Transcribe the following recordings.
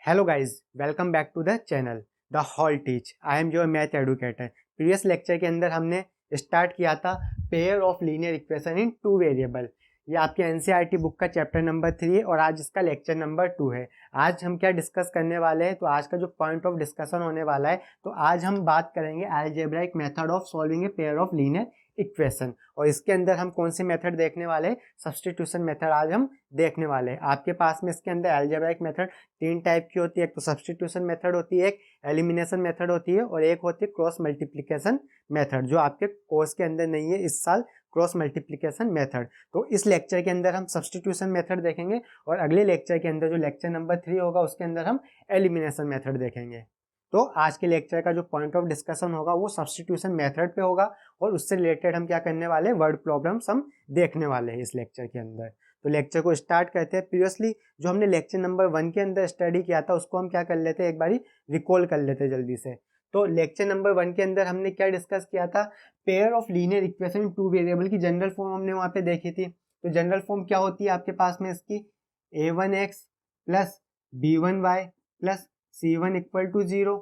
Hello guys, welcome back to the channel The Hall Teach. I am your math educator. Previous lecture के अंदर हमने start किया था pair of linear equation in two variable. ये आपके NCERT book का chapter number 3 है और आज इसका लेक्चर नंबर 2 है। आज हम क्या डिस्कस करने वाले हैं, तो आज का जो पॉइंट ऑफ डिस्कशन होने वाला है, तो आज हम बात करेंगे algebraic method of solving a pair of linear equation. और इसके अंदर हम कौन सी मेथड देखने वाले हैं? सब्स्टिट्यूशन मेथड आज हम देखने वाले हैं। आपके पास में इसके अंदर अलजेब्राइक मेथड 3 टाइप की होती है। एक तो सब्स्टिट्यूशन मेथड होती है, एक एलिमिनेशन मेथड होती है और एक होती है क्रॉस मल्टीप्लिकेशन मेथड, जो आपके कोर्स के अंदर नहीं है इस साल, क्रॉस मल्टीप्लिकेशन मेथड। तो इस लेक्चर के अंदर हम सब्स्टिट्यूशन मेथड देखेंगे और अगले लेक्चर के अंदर जो लेक्चर नंबर 3 होगा उसके अंदर हम एलिमिनेशन मेथड देखेंगे। तो आज के लेक्चर का जो पॉइंट ऑफ डिस्कशन होगा वो सब्स्टिट्यूशन मेथड पे होगा और उससे रिलेटेड हम क्या करने वाले हैं, वर्ड प्रॉब्लम्स हम देखने वाले हैं इस लेक्चर के अंदर। तो लेक्चर को स्टार्ट करते हैं। प्रीवियसली जो हमने लेक्चर नंबर 1 के अंदर स्टडी किया था उसको हम क्या कर लेते हैं, एक बारी रिकॉल कर लेते हैं जल्दी से। तो लेक्चर नंबर 1 के अंदर हमने क्या डिस्कस किया था, pair of linear equation in two variable की जनरल फॉर्म हमने वहां पे देखी थी। तो जनरल फॉर्म क्या होती है आपके पास में इसकी, a1x plus b1y plus c1 equal to 0,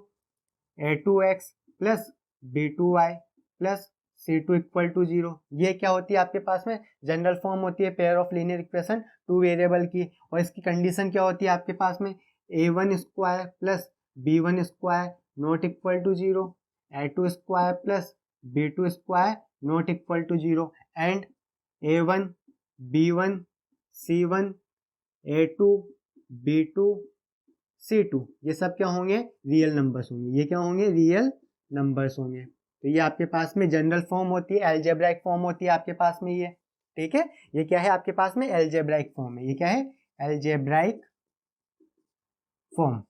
a2x plus b2y plus c2 equal to 0। ये क्या होती है आपके पास में, जनरल फॉर्म होती है pair of linear equation two variable की। और इसकी कंडीशन क्या होती है आपके पास में, a1 square plus b1 square not equal to 0, a2 square plus b2 square not equal to 0 and a1 b1 c1 a2 b2 c2 ये सब क्या होंगे, रियल नंबर्स होंगे। ये क्या होंगे, रियल नंबर्स होंगे। तो ये आपके पास में जनरल फॉर्म होती है, अलजेब्राइक फॉर्म होती है आपके पास में ये, ठीक है। ये क्या है आपके पास में, अलजेब्राइक फॉर्म है। ये क्या है, algebraic form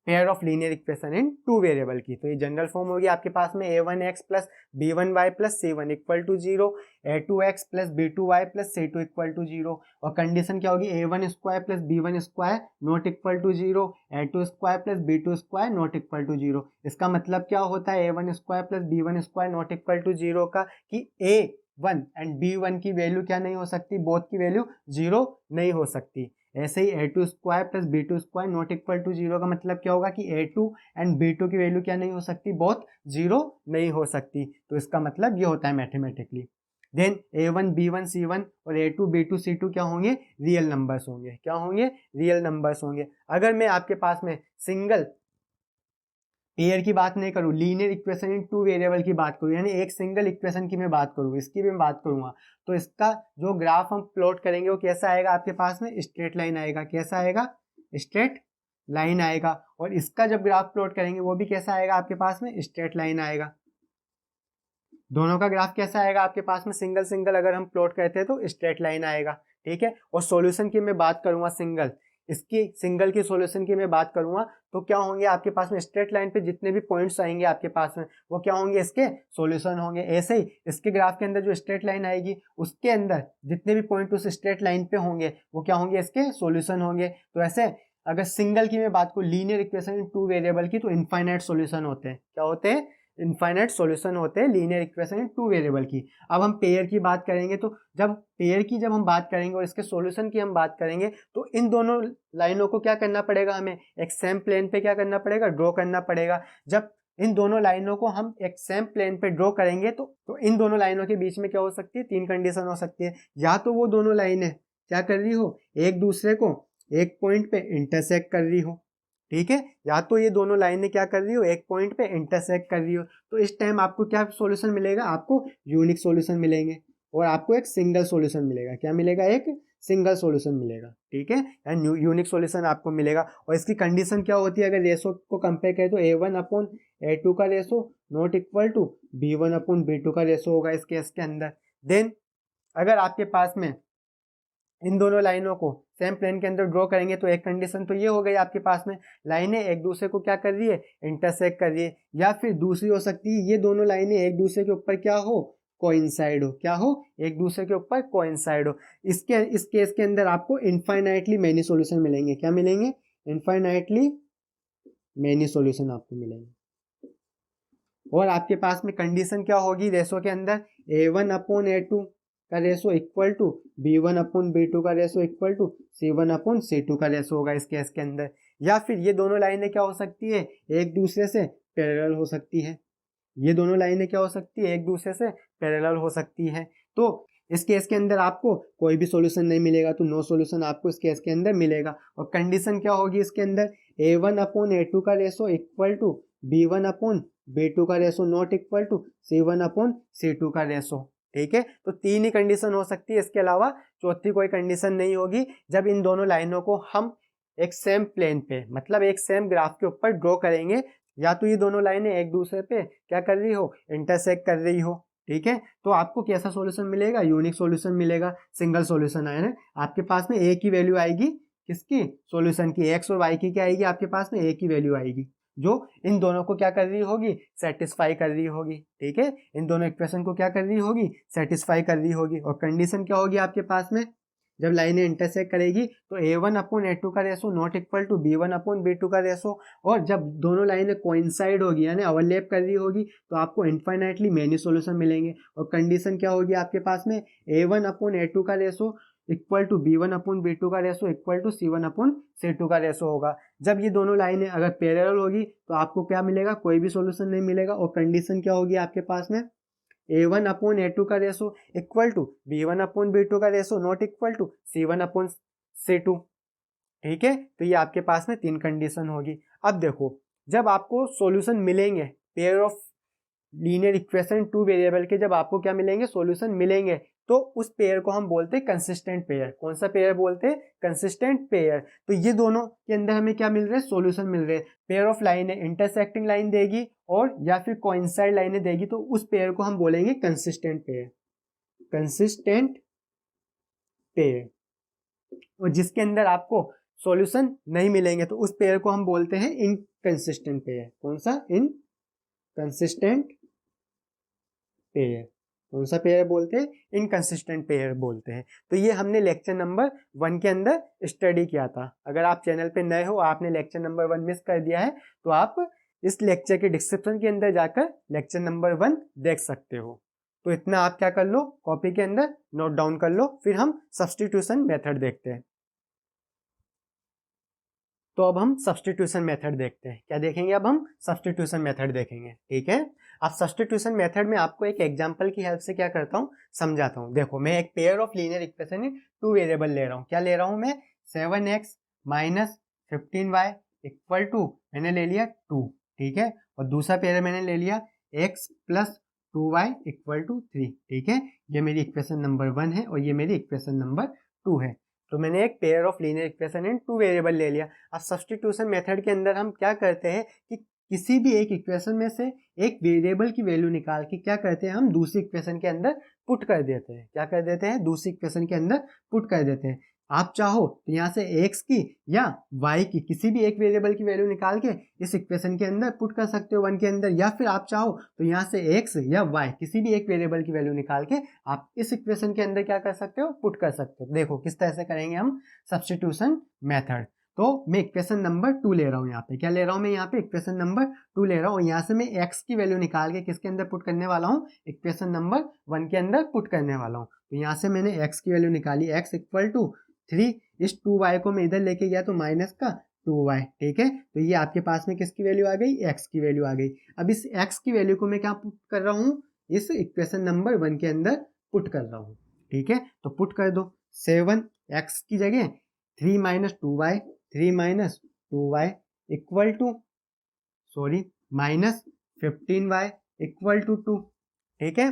pair of linear equation in two variable की। तो ये जनरल फॉर्म होगी आपके पास में a1x plus b1y plus c1 equal to 0, a2x plus b2y plus c2 equal to 0। और कंडीशन क्या होगी, a1 square plus b1 square not equal to 0, a2 square plus b2 square not equal to 0। इसका मतलब क्या होता है, a1 square plus b1 square not equal to 0 का, कि a1 एंड b1 की वैल्यू क्या नहीं हो सकती, बोथ की वैल्यू 0 नहीं हो सकती। ऐसे ही a2 square plus b2 square not equal to 0 का मतलब क्या होगा कि a2 एंड b2 की वैल्यू क्या नहीं हो सकती, बोथ 0 नहीं हो सकती। तो इसका मतलब ये होता है mathematically. Then a1 b1 c1 और a2 b2 c2 क्या होंगे, रियल नंबर्स होंगे। क्या होंगे, रियल नंबर्स होंगे। अगर मैं आपके पास में सिंगल पेयर की बात नहीं करूँ, linear equation in two variable की बात करूँ, यानी एक सिंगल इक्वेशन की मैं बात करूँ, इसकी भी मैं बात करूँगा, तो इसका जो ग्राफ हम प्लॉट करेंगे वो कैसा आएगा आपके पास में, स्ट्रेट लाइन आएगा। कैसा आएगा, स्ट्रेट लाइन आएगा। और इसका जब ग्राफ प्लॉट करेंगे वो भी कैसा आएगा आपके पास में, स्ट्रेट लाइन आएगा। दोनों का ग्राफ कैसा आएगा आपके पास में, सिंगल सिंगल अगर हम प्लॉट करते हैं तो स्ट्रेट लाइन आएगा, ठीक है। और सॉल्यूशन की मैं बात करूंगा, सिंगल की सॉल्यूशन की मैं बात करूंगा, तो क्या होंगे आपके पास में, स्ट्रेट लाइन पे जितने भी पॉइंट्स आएंगे आपके पास में वो क्या होंगे, इसके सॉल्यूशन होंगे। ऐसे ही इसके ग्राफ के अंदर जो स्ट्रेट लाइन आएगी उसके अंदर जितने भी पॉइंट उस स्ट्रेट लाइन पे होंगे वो क्या होंगे, इसके सॉल्यूशन होंगे। तो ऐसे अगर सिंगल की मैं बात करूँ, linear equation in two variable की, तो इनफाइनाइट सॉल्यूशन होते हैं। क्या होते हैं, इनफाइनाइट सॉल्यूशन होते हैं linear equation in two variable की। अब हम पेयर की बात करेंगे, तो जब पेयर की जब हम बात करेंगे और इसके सॉल्यूशन की हम बात करेंगे, तो इन दोनों लाइनों को क्या करना पड़ेगा, हमें एक सेम प्लेन पे क्या करना पड़ेगा, ड्रॉ करना पड़ेगा। जब इन दोनों लाइनों को हम एक सेम प्लेन पे ड्रॉ करेंगे तो इन दोनों लाइनों के बीच में क्या हो सकती है, 3 कंडीशन हो सकती है। या तो वो दोनों लाइनें क्या कर रही हो, एक दूसरे को एक पॉइंट पे इंटरसेक्ट कर रही हो, ठीक है। या तो ये दोनों लाइनें क्या कर रही हो, एक पॉइंट पे इंटरसेक्ट कर रही हो। तो इस टाइम आपको क्या सॉल्यूशन मिलेगा, आपको यूनिक सॉल्यूशन मिलेंगे और आपको एक सिंगल सॉल्यूशन मिलेगा। क्या मिलेगा, एक सिंगल सॉल्यूशन मिलेगा, ठीक है, या यूनिक सॉल्यूशन आपको मिलेगा। और इसकी कंडीशन क्या होती है, अगर रेशो को कंपेयर करें तो a1 अपॉन a2 का ratio not equal to b1 upon b2 का रेशो होगा इस केस के अंदर। देन अगर आपके पास में इन दोनों लाइनों को सेम प्लेन के अंदर ड्रॉ करेंगे तो एक कंडीशन तो ये हो गई आपके पास में, लाइनें एक दूसरे को क्या कर रही है, इंटरसेक्ट कर रही है। या फिर दूसरी हो सकती है, ये दोनों लाइनें एक दूसरे के ऊपर क्या हो, कोइंसाइड हो। क्या हो, एक दूसरे के ऊपर कोइंसाइड हो। इस केस के अंदर आपको इनफाइनाइटली मैनी सॉल्यूशन मिलेंगे। क्या मिलेंगे, इनफाइनाइटली मैनी सॉल्यूशन आपको मिलेंगे। और आपके पास में कंडीशन क्या होगी रेशो के अंदर, a1 अपॉन a2 का ratio equal to b1 upon b2 का ratio equal to c1 upon c2 का रेशो होगा इस केस के अंदर। या फिर ये दोनों लाइनें क्या हो सकती है, एक दूसरे से पैरेलल हो सकती है। ये दोनों लाइनें क्या हो सकती है, एक दूसरे से पैरेलल हो सकती है। तो इस केस के अंदर आपको कोई भी सॉल्यूशन नहीं मिलेगा, तो नो सॉल्यूशन आपको इस केस के अंदर मिलेगा। और कंडीशन क्या होगी इसके अंदर, A1/A2 का रेशो इक्वल टू B1/B2 का ratio not equal to C1/C2 का रेशो। ठीक है, तो 3 ही कंडीशन हो सकती है, इसके अलावा चौथी कोई कंडीशन नहीं होगी। जब इन दोनों लाइनों को हम एक सेम प्लेन पे, मतलब एक सेम ग्राफ के ऊपर ड्रॉ करेंगे, या तो ये दोनों लाइनें एक दूसरे पे क्या कर रही हो, इंटरसेक्ट कर रही हो। ठीक है, तो आपको कैसा सॉल्यूशन मिलेगा, यूनिक सॉल्यूशन मिलेगा, सिंगल सॉल्यूशन आया ना। आपके पास में एक ही वैल्यू आएगी, किसकी, सॉल्यूशन की, एक्स और वाई की क्या आएगी, आपके पास में एक ही वैल्यू आएगी जो इन दोनों को क्या कर रही होगी, सेटिस्फाई कर रही होगी। ठीक है, इन दोनों इक्वेशन को क्या कर रही होगी, सेटिस्फाई कर रही होगी। और कंडीशन क्या होगी आपके पास में, जब लाइनें इंटरसेक्ट करेगी तो A1/A2 का ratio not equal to B1/B2 का रेशो। और जब दोनों लाइनें कोइंसाइड होगी यानी ओवरलैप कर रही होगी तो आपको इनफाइनाइटली मेनी सॉल्यूशन मिलेंगे। और कंडीशन क्या होगी आपके पास में, A1/A2 का रेशो इक्वल टू B1/B2 का रेशो इक्वल टू C1/C2 का रेशो होगा। जब ये दोनों लाइनें अगर पैरेलल होगी तो आपको क्या मिलेगा, कोई भी सॉल्यूशन नहीं मिलेगा। और कंडीशन क्या होगी आपके पास में, A1/A2 का रेशो इक्वल टू B1/B2 का ratio not equal to C1/C2। ठीक है, तो ये आपके पास में 3 कंडीशन होगी। अब देखो, जब आपको सॉल्यूशन मिलेंगे, pair of linear equation 2 variable के जब आपको क्या मिलेंगे, सॉल्यूशन मिलेंगे, तो उस पेयर को हम बोलते हैं कंसिस्टेंट पेयर। कौन सा पेयर बोलते हैं, कंसिस्टेंट पेयर। तो ये दोनों के अंदर हमें क्या मिल रहा है, सॉल्यूशन मिल रहे हैं। पेयर ऑफ लाइन है, इंटरसेक्टिंग लाइन देगी और या फिर कोइंसाइड लाइनें देगी, तो उस पेयर को हम बोलेंगे कंसिस्टेंट पेयर, कंसिस्टेंट पेयर। और जिसके अंदर आपको सॉल्यूशन नहीं मिलेंगे तो उस पेयर को हम बोलते हैं इनकंसिस्टेंट पेयर। कौन सा, इनकंसिस्टेंट पेयर। कौन सा पेयर बोलते हैं, इनकंसिस्टेंट पेयर बोलते हैं। तो ये हमने लेक्चर नंबर 1 के अंदर स्टडी किया था। अगर आप चैनल पे नए हो, आपने लेक्चर नंबर 1 मिस कर दिया है, तो आप इस लेक्चर के डिस्क्रिप्शन के अंदर जाकर लेक्चर नंबर 1 देख सकते हो। तो इतना आप क्या कर लो, कॉपी के अंदर नोट डाउन कर लो। फिर हम सब्स्टिट्यूशन मेथड देखते हैं। तो अब हम सब्स्टिट्यूशन मेथड देखते हैं। क्या देखेंगे, अब हम सब्स्टिट्यूशन मेथड देखेंगे। ठीक है, अब सब्स्टिट्यूशन मेथड में आपको एक एग्जांपल की हेल्प से क्या करता हूँ, समझाता हूँ। देखो, मैं एक pair of linear equation in 2 variable ले रहा हूँ। क्या ले रहा हूँ मैं, 7x minus 15y equal to, मैंने ले लिया 2। ठीक है, और दूसरा पेयर मैंने ले लिया x plus 2y equal to 3। ठीक है, ये मेरी इक्वेशन नंबर 1 है और ये मेरी इक्वेशन नंबर 2 है। तो मैंने एक pair of linear equation in 2 variable ले लिया। अब सब्स्टिट्यूशन मेथड के अंदर हम क्या करते हैं कि किसी भी एक इक्वेशन में से एक वेरिएबल की वैल्यू निकाल के क्या करते हैं, हम दूसरी इक्वेशन के अंदर पुट कर देते हैं। क्या कर देते हैं, दूसरी इक्वेशन के अंदर पुट कर देते हैं। आप चाहो तो यहाँ से x की या y की किसी भी एक वेरिएबल की वैल्यू निकाल के इस इक्वेशन के अंदर पुट कर सकते हो 1 के अंदर, या फिर आप चाहो तो यहाँ से x या y किसी भी एक वेरिएबल की वैल्यू निकाल के आप इस इक्वेशन के अंदर क्या कर सकते हो, पुट कर सकते हो। देखो किस तरह से करेंगे हम सब्स्टिट्यूशन मेथड। तो मैं इक्वेशन नंबर 2 ले रहा हूँ, यहाँ पे क्या ले रहा हूँ मैं, यहाँ पे इक्वेशन नंबर 2 ले रहा हूँ। यहाँ से मैं x की वैल्यू निकाल के किसके अंदर पुट करने वाला हूँ, इक्वेशन नंबर 1 के अंदर पुट करने वाला हूँ। तो यहाँ से मैंने x की वैल्यू निकाली, x इक्वल टू 3, इस 2y को मैं इधर लेके गया तो माइनस का 2y। ठीक है, तो ये आपके पास में किसकी वैल्यू आ गई, x की वैल्यू आ गई। अब इस x की वैल्यू को मैं क्या पुट कर रहा हूँ, इस इक्वेशन नंबर 1 के अंदर पुट कर रहा हूँ। ठीक है, तो पुट कर दो, 7x की जगह 3 minus 2y, 3 minus 2y equal to minus 15y equal to 2। ठीक है,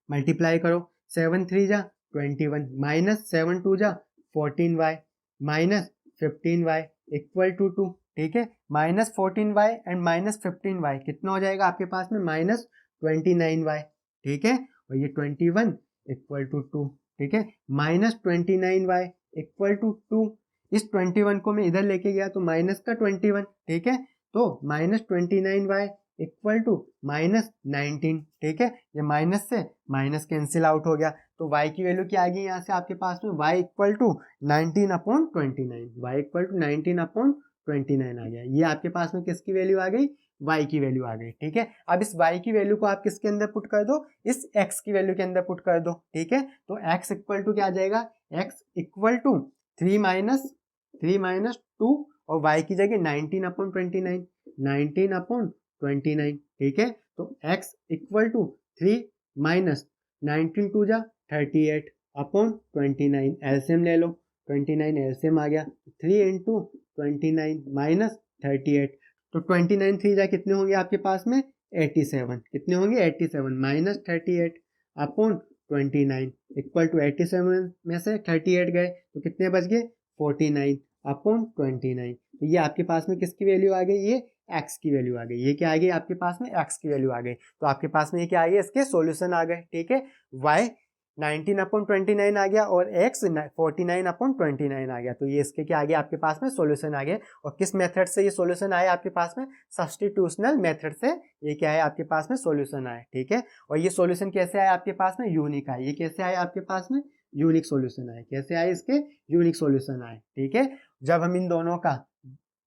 मल्टीप्लाई करो, 7 3 जा 21 माइनस 7 2 जा 14y minus 15y equal to 2। ठीक है, minus 14y and minus 15y कितना हो जाएगा आपके पास में, माइनस 29y। ठीक है, और ये 21 इक्वल टू 2। ठीक है, माइनस 29y इक्वल टू 2। इस 21 को मैं इधर लेके गया तो माइनस का 21। ठीक है, तो minus 29y equal to minus 19। ठीक है, ये माइनस से माइनस कैंसिल आउट हो गया, तो y की वैल्यू क्या आ गई यहाँ से आपके पास में, y equal to 19/29, y equal to 19/29 आ गया। ये आपके पास में किसकी वैल्यू आ गई, y की वैल्यू आ गई। ठीक है, अब इस y की वैल्यू को आप किसके अंदर पुट कर दो, इस x की वैल्यू के अंदर पुट कर दो। ठीक है, तो x इक्वल टू क्या आ जाएगा, x इक्वल टू 3 माइनस 2 और y की जगह 19/29, 19/29, ठीक है। तो x इक्वल टू 3 माइनस 19 टू जा 38/29, एलसीएम ले लो, 29 एलसीएम आ गया, 3 इंटू 29 माइनस 38, तो 29 3 जा कितने होंगे आपके पास में 87, कितने होंगे 87 माइनस 38/29 इक्वल टू 87 में से 38 गए तो कितने बच गए 49/29। तो ये आपके पास में किसकी वैल्यू आ गई, ये x की वैल्यू आ गई। ये क्या आ गई आपके पास में x की वैल्यू आ गई। तो आपके पास में ये क्या आ गया, इसके सॉल्यूशन आ गए, ठीक है। y 19/29 आ गया और x 49/29 आ गया। तो ये इसके क्या आ गया आपके पास में सॉल्यूशन आ गया। और किस मेथड से ये सॉल्यूशन आया आपके पास में, सब्स्टिट्यूशनल मेथड से ये क्या है आपके पास में सॉल्यूशन आया, ठीक है। और ये सॉल्यूशन कैसे आया आपके पास में, यूनिक आया। ये कैसे आया आपके पास में, यूनिक सॉल्यूशन आए। कैसे आए इसके, यूनिक सॉल्यूशन आए, ठीक है। जब हम इन दोनों का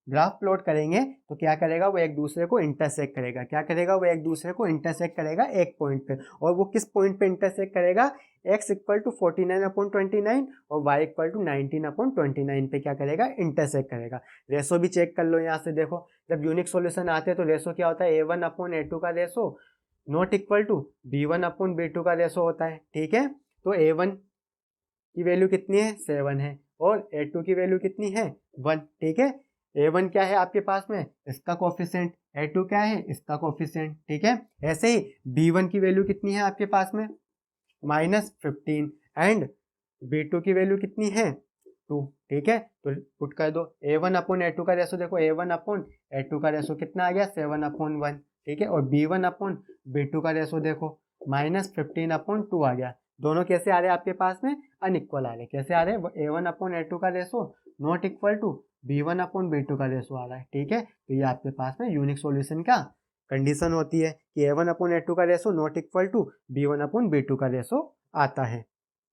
ग्राफ प्लॉट करेंगे तो क्या करेगा, वो एक दूसरे को इंटरसेक्ट करेगा। क्या करेगा, वो एक दूसरे को इंटरसेक्ट करेगा एक पॉइंट पे। और वो किस पॉइंट पे इंटरसेक्ट करेगा, x इक्वल टू 49/29 और y इक्वल टू 19/29 पे क्या करेगा, इंटरसेक्ट करेगा। रेशो भी चेक कर लो यहाँ से, देखो जब यूनिक सॉल्यूशन आते हैं तो रेशो क्या होता है, a1/a2 का ratio not equal to b1/b2 का रेशो होता है, ठीक है। तो a1 की वैल्यू कितनी है 7 है और a2 की वैल्यू कितनी है 1, ठीक है। a1 क्या है आपके पास में, इसका कोफिशिएंट, a2 क्या है, इसका कोफिशिएंट, ठीक है। ऐसे ही b1 की वैल्यू कितनी है आपके पास में -15 एंड b2 की वैल्यू कितनी है 2, ठीक है। तो पुट कर दो a1/a2 का रेशो, देखो a1/a2 का रेशो कितना आ गया 7/1, ठीक है। और b1/b2 का रेशो देखो -15/2 आ गया। दोनों कैसे आ रहे हैं आपके पास में, अनइक्वल आ रहे हैं। कैसे आ रहे हैं, a1/a2 का ratio not equal to b1/b2 का रेशो आ रहा है, ठीक है। तो ये आपके पास में यूनिक सॉल्यूशन का कंडीशन होती है कि a1/a2 का ratio not equal to b1/b2 का रेशो आता है,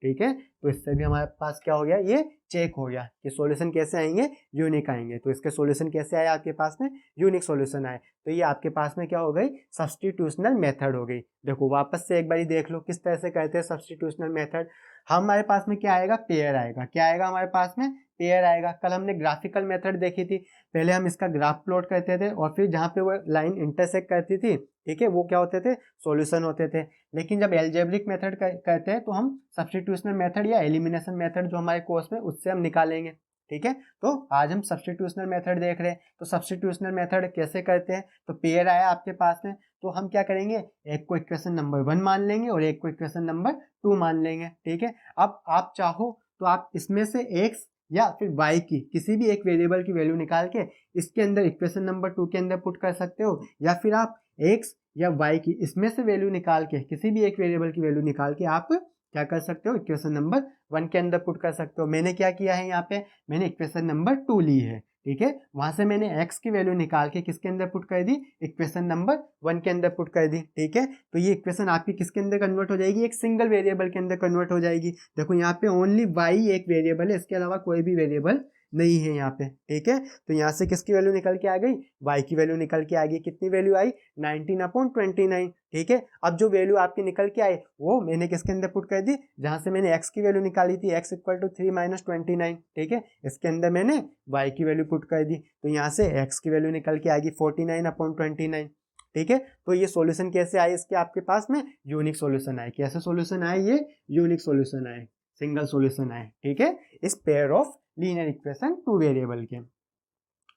ठीक है। तो इससे भी हमारे पास क्या हो गया, ये चेक हो गया कि सॉल्यूशन कैसे आएंगे, यूनिक आएंगे। तो इसके सॉल्यूशन कैसे आए आपके पास में, यूनिक सॉल्यूशन आए। तो ये आपके पास में क्या हो गई, सब्स्टिट्यूशनल मेथड हो गई। देखो वापस से एक बार देख लो किस तरह से करते हैं सब्स्टिट्यूशनल मेथड। हमारे पास में क्या आएगा, पेयर आएगा। क्या आएगा हमारे पास में, पेयर आएगा। कल हमने ग्राफिकल मेथड देखी थी, पहले हम इसका ग्राफ प्लॉट करते थे और फिर जहाँ पे वो लाइन इंटरसेक्ट करती थी, ठीक है, वो क्या होते थे, सॉल्यूशन होते थे। लेकिन जब एल्जेब्रिक मेथड करते हैं तो हम सब्स्टिट्यूशनल मेथड या एलिमिनेशन मेथड जो हमारे कोर्स में उससे हम निकालेंगे, ठीक है। तो आज हम सब्स्टिट्यूशनल मेथड देख रहे हैं। तो सब्स्टिट्यूशनल मेथड कैसे करते हैं, तो पेयर आया आपके पास में तो हम क्या करेंगे, एक को इक्वेशन नंबर 1 मान लेंगे और एक को इक्वेशन नंबर 2 मान लेंगे, ठीक है। अब आप चाहो तो आप इसमें से x या फिर y की किसी भी एक वेरिएबल की वैल्यू निकाल के इसके अंदर इक्वेशन नंबर 2 के अंदर पुट कर सकते हो, या फिर आप x या y की इसमें से वैल्यू निकाल के किसी भी एक वेरिएबल की वैल्यू निकाल के आप क्या कर सकते हो, इक्वेशन नंबर 1 के अंदर पुट कर सकते हो। मैंने क्या किया है, यहाँ पे मैंने इक्वेशन नंबर 2 ली है, ठीक है। वहां से मैंने x की वैल्यू निकाल के किसके अंदर पुट कर दी, इक्वेशन नंबर 1 के अंदर पुट कर दी, ठीक है। तो ये इक्वेशन आपकी किसके अंदर कन्वर्ट हो जाएगी, एक सिंगल वेरिएबल के अंदर कन्वर्ट हो जाएगी। देखो यहाँ पे ओनली y एक वेरिएबल है, इसके अलावा कोई भी वेरिएबल नहीं है यहाँ पे, ठीक है। तो यहाँ से किसकी वैल्यू निकल के आ गई, y की वैल्यू निकल के आ गई। कितनी वैल्यू आई 19/29, ठीक है। अब जो वैल्यू आपकी निकल के आई वो मैंने किसके अंदर पुट कर दी, जहां से मैंने x की वैल्यू निकाली थी, x इक्वल टू 3 - 29, ठीक है। इसके अंदर मैंने y की वैल्यू पुट कर दी, तो यहाँ से x की वैल्यू निकल के आएगी 49/29, ठीक है। तो ये सॉल्यूशन कैसे आए इसके आपके पास में, यूनिक सॉल्यूशन आए। कैसे सॉल्यूशन आए, ये यूनिक सॉल्यूशन आए, सिंगल सॉल्यूशन आए, ठीक है, इस pair of linear equation 2 variable के।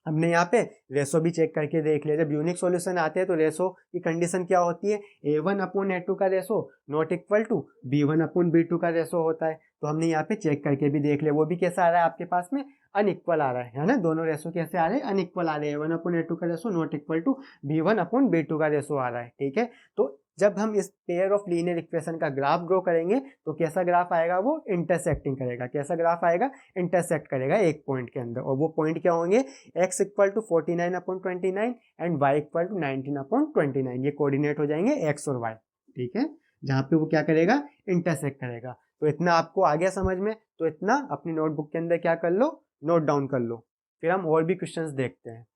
हमने यहाँ पे रेशो भी चेक करके देख लिया। जब यूनिक सॉल्यूशन आते हैं तो रेशो की कंडीशन क्या होती है, a1/a2 का ratio not equal to b1/b2 का रेशो होता है। तो हमने यहाँ पे चेक करके भी देख लिया, वो भी कैसा आ रहा है आपके पास में, अनइक्वल आ रहा है ना। दोनों रेशो कैसे आ रहे हैं, अनइक्वल आ रहे हैं। a1/a2 का ratio not equal to b1/b2 का रेशो आ रहा है, ठीक है। तो जब हम इस पेयर ऑफ लीनियर इक्वेशन का ग्राफ ड्रॉ करेंगे तो कैसा ग्राफ आएगा, वो इंटरसेक्टिंग करेगा। कैसा ग्राफ आएगा, इंटरसेक्ट करेगा एक पॉइंट के अंदर। और वो पॉइंट क्या होंगे, x equal to 49/29 and y equal to 19/29। ये कोऑर्डिनेट हो जाएंगे x और y, ठीक है, जहां पे वो क्या करेगा, इंटरसेक्ट करेगा। तो इतना आपको आ गया समझ में, तो इतना अपनी नोटबुक के अंदर क्या कर लो, नोट डाउन कर लो। फिर हम और भी क्वेश्चंस देखते हैं।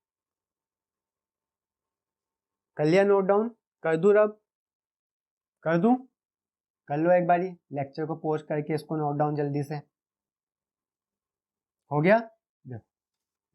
कर लिया नोट डाउन, कर दूं अब, कर दूं, कर लो एक बारी, लेक्चर को पॉज करके इसको नोट डाउन जल्दी से, हो गया।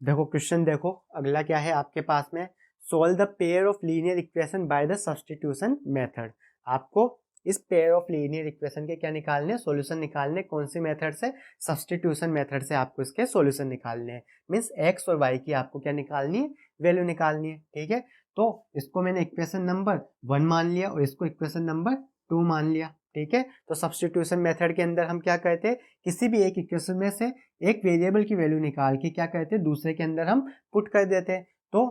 देखो क्वेश्चन देखो, अगला क्या है आपके पास में, solve the pair of linear equation by the substitution method. आपको इस पेयर ऑफ लीनियर इक्वेशन के क्या निकालने, सॉल्यूशन निकालने, कौन सी मेथड से, सब्स्टिट्यूशन मेथड से आपको इसके सॉल्यूशन निकालने हैं। मीन्स एक्स और वाई की आपको क्या निकालनी है, वैल्यू निकालनी है। ठीक है, तो इसको मैंने इक्वेशन नंबर 1 मान लिया और इसको इक्वेशन नंबर 2 मान लिया। ठीक है, तो सब्स्टिट्यूशन मेथड के अंदर हम क्या करते हैं, किसी भी एक इक्वेशन में से एक वेरिएबल की वैल्यू निकाल के क्या करते हैं, दूसरे के अंदर हम पुट कर देते हैं। तो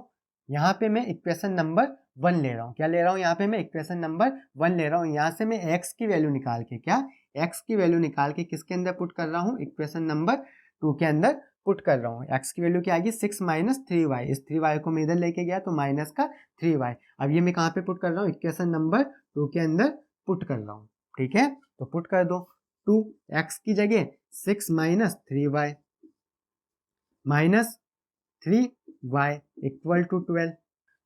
यहाँ पे मैं इक्वेशन नंबर 1 ले रहा हूँ, क्या ले रहा हूँ, यहाँ पे मैं इक्वेशन नंबर 1 ले रहा हूँ। यहाँ से मैं x की वैल्यू निकाल के, क्या x की वैल्यू निकाल के किसके अंदर पुट कर रहा हूँ, इक्वेशन नंबर 2 के अंदर पुट कर रहा हूँ। x की वैल्यू क्या आएगी, 6 माइनस 3y। इस 3y को मैं इधर लेके गया तो माइनस का 3y। अब ये मैं कहाँ पे पुट कर रहा हूँ, इक्वेशन नंबर 2 के अंदर पुट कर रहा हूँ। ठीक है, तो पुट कर दो, 2x की जगह 6 minus 3y minus 3y equal to 12।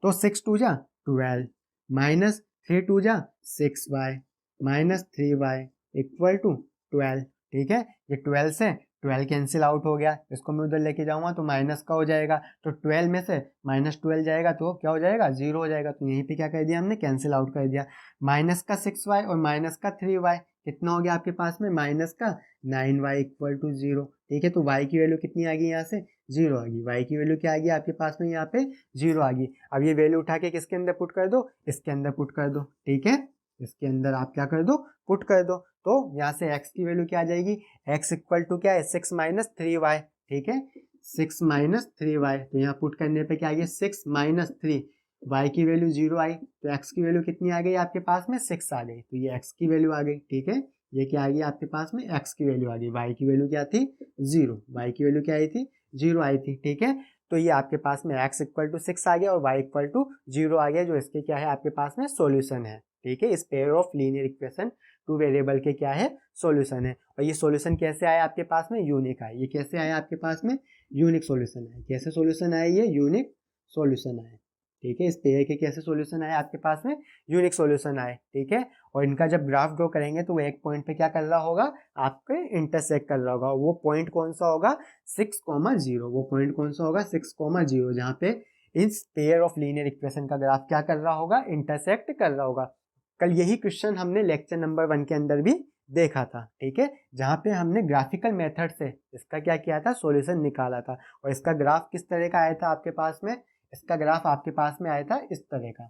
तो 6 टू जा 12 माइनस 3 टू जा 6y minus 3y equal to 12। ठीक है, ये 12 से 12 कैंसिल आउट हो गया, इसको मैं उधर लेके जाऊंगा तो माइनस का हो जाएगा। तो 12 में से माइनस 12 जाएगा तो क्या हो जाएगा, 0 हो जाएगा। तो यहीं पे क्या कर दिया हमने, कैंसिल आउट कर दिया। माइनस का 6y और माइनस का 3y कितना हो गया आपके पास में, माइनस का 9y इक्वल टू 0। ठीक है, तो y की वैल्यू कितनी आ गई, यहाँ से 0 आ गई। y की वैल्यू क्या आ गई आपके पास में, यहाँ पे 0 आ गई। अब ये वैल्यू उठा के किसके अंदर पुट कर दो, इसके अंदर पुट कर दो। ठीक है, इसके अंदर आप क्या कर दो, पुट कर दो। तो यहाँ से x की वैल्यू क्या आ जाएगी, x इक्वल टू क्या है, 6 माइनस 3y। ठीक है, 6 माइनस 3y, तो यहाँ पुट करने पे क्या आ गया, 6 माइनस 3, y की वैल्यू 0 आई, तो x की वैल्यू कितनी आ गई आपके पास में, 6 आ गई। तो ये x की वैल्यू आ गई। ठीक है, ये क्या आ गई आपके पास में, x की वैल्यू आ गई। y की वैल्यू क्या थी, 0। y की वैल्यू क्या आई थी, 0 आई थी। ठीक है, तो ये आपके पास में x इक्वल टू 6 आ गया और y इक्वल टू 0 आ गया, जो इसके क्या है आपके पास में सॉल्यूशन है। ठीक है, इस pair of linear equation 2 variable के क्या है, सॉल्यूशन है। और ये सॉल्यूशन कैसे आया आपके पास में, यूनिक आया। ये कैसे आया आपके पास में, यूनिक सॉल्यूशन है। कैसे सॉल्यूशन आया, ये यूनिक सॉल्यूशन आया। ठीक है, इस पेयर के कैसे सॉल्यूशन आए आपके पास में, यूनिक सॉल्यूशन आए। ठीक है, और इनका जब ग्राफ ड्रॉ करेंगे तो वो एक पॉइंट पे क्या कर रहा होगा, आपके इंटरसेक्ट कर रहा होगा। वो पॉइंट कौन सा होगा, 6,0। वो पॉइंट कौन सा होगा, 6,0, जहाँ पे इस पेयर ऑफ लीनियर इक्वेशन का ग्राफ क्या कर रहा होगा, इंटरसेक्ट कर रहा होगा। कल यही क्वेश्चन हमने लेक्चर नंबर 1 के अंदर भी देखा था। ठीक है, जहाँ पे हमने ग्राफिकल मेथड से इसका क्या किया था, सॉल्यूशन निकाला था। और इसका ग्राफ किस तरह का आया था आपके पास में, इसका ग्राफ आपके पास में आया था इस तरह का।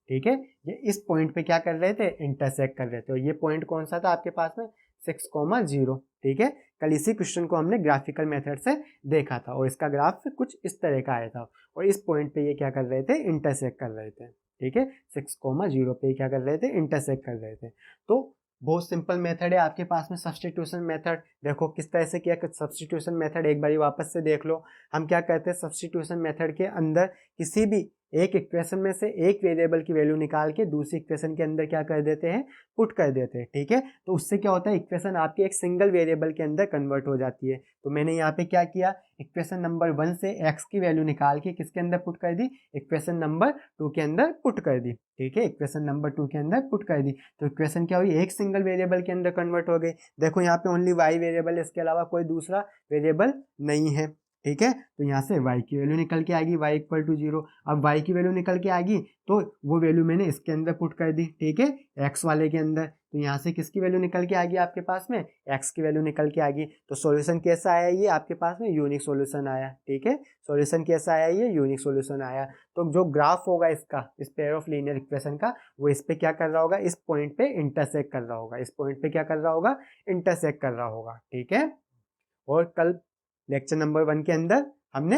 ठीक है, ये इस पॉइंट पे क्या कर रहे थे, इंटरसेक्ट कर रहे थे। और ये पॉइंट कौन सा था आपके पास में, 6,0। ठीक है, कल इसी क्वेश्चन को हमने ग्राफिकल मेथड से देखा था और इसका ग्राफ कुछ इस तरह का आया था। और इस पॉइंट पे ये क्या कर रहे थे, इंटरसेक्ट कर रहे थे। ठीक है, 6,0 पे क्या कर रहे थे, इंटरसेक्ट कर रहे थे। तो बहुत सिंपल मेथड है आपके पास में सब्स्टिट्यूशन मेथड। देखो किस तरह से किया, सब्स्टिट्यूशन मेथड एक बारी वापस से देख लो। हम क्या कहते हैं, सब्स्टिट्यूशन मेथड के अंदर किसी भी एक इक्वेशन में से एक वेरिएबल की वैल्यू निकाल के दूसरी इक्वेशन के अंदर क्या कर देते हैं, पुट कर देते हैं। ठीक है, तो उससे क्या होता है, इक्वेशन आपकी एक सिंगल वेरिएबल के अंदर कन्वर्ट हो जाती है। तो मैंने यहाँ पे क्या किया, इक्वेशन नंबर 1 से x की वैल्यू निकाल के किसके अंदर पुट कर दी, इक्वेशन नंबर 2 के अंदर पुट कर दी। ठीक है, इक्वेशन नंबर 2 के अंदर पुट कर दी, तो इक्वेशन क्या हुई, एक सिंगल वेरिएबल के अंदर कन्वर्ट हो गई। देखो यहाँ पे ओनली y वेरिएबल है, इसके अलावा कोई दूसरा वेरिएबल नहीं है। ठीक है, तो यहाँ से y की वैल्यू निकल के आएगी, y इक्वल टू 0। अब y की वैल्यू निकल के आएगी तो वो वैल्यू मैंने इसके अंदर पुट कर दी। ठीक है, x वाले के अंदर, तो यहाँ से किसकी वैल्यू निकल के आ गई आपके पास में, x की वैल्यू निकल के आ गई। तो सॉल्यूशन कैसा आया, ये आपके पास में यूनिक सॉल्यूशन आया। ठीक है, सॉल्यूशन कैसा आया, ये यूनिक सॉल्यूशन आया। तो जो ग्राफ होगा इसका, इस पेयर ऑफ लीनियर इक्वेशन का, वो इस पे क्या कर रहा होगा, इस पॉइंट पे इंटरसेक्ट कर रहा होगा। इस पॉइंट पे क्या कर रहा होगा, इंटरसेक्ट कर रहा होगा। ठीक है, और कल लेक्चर नंबर 1 के अंदर हमने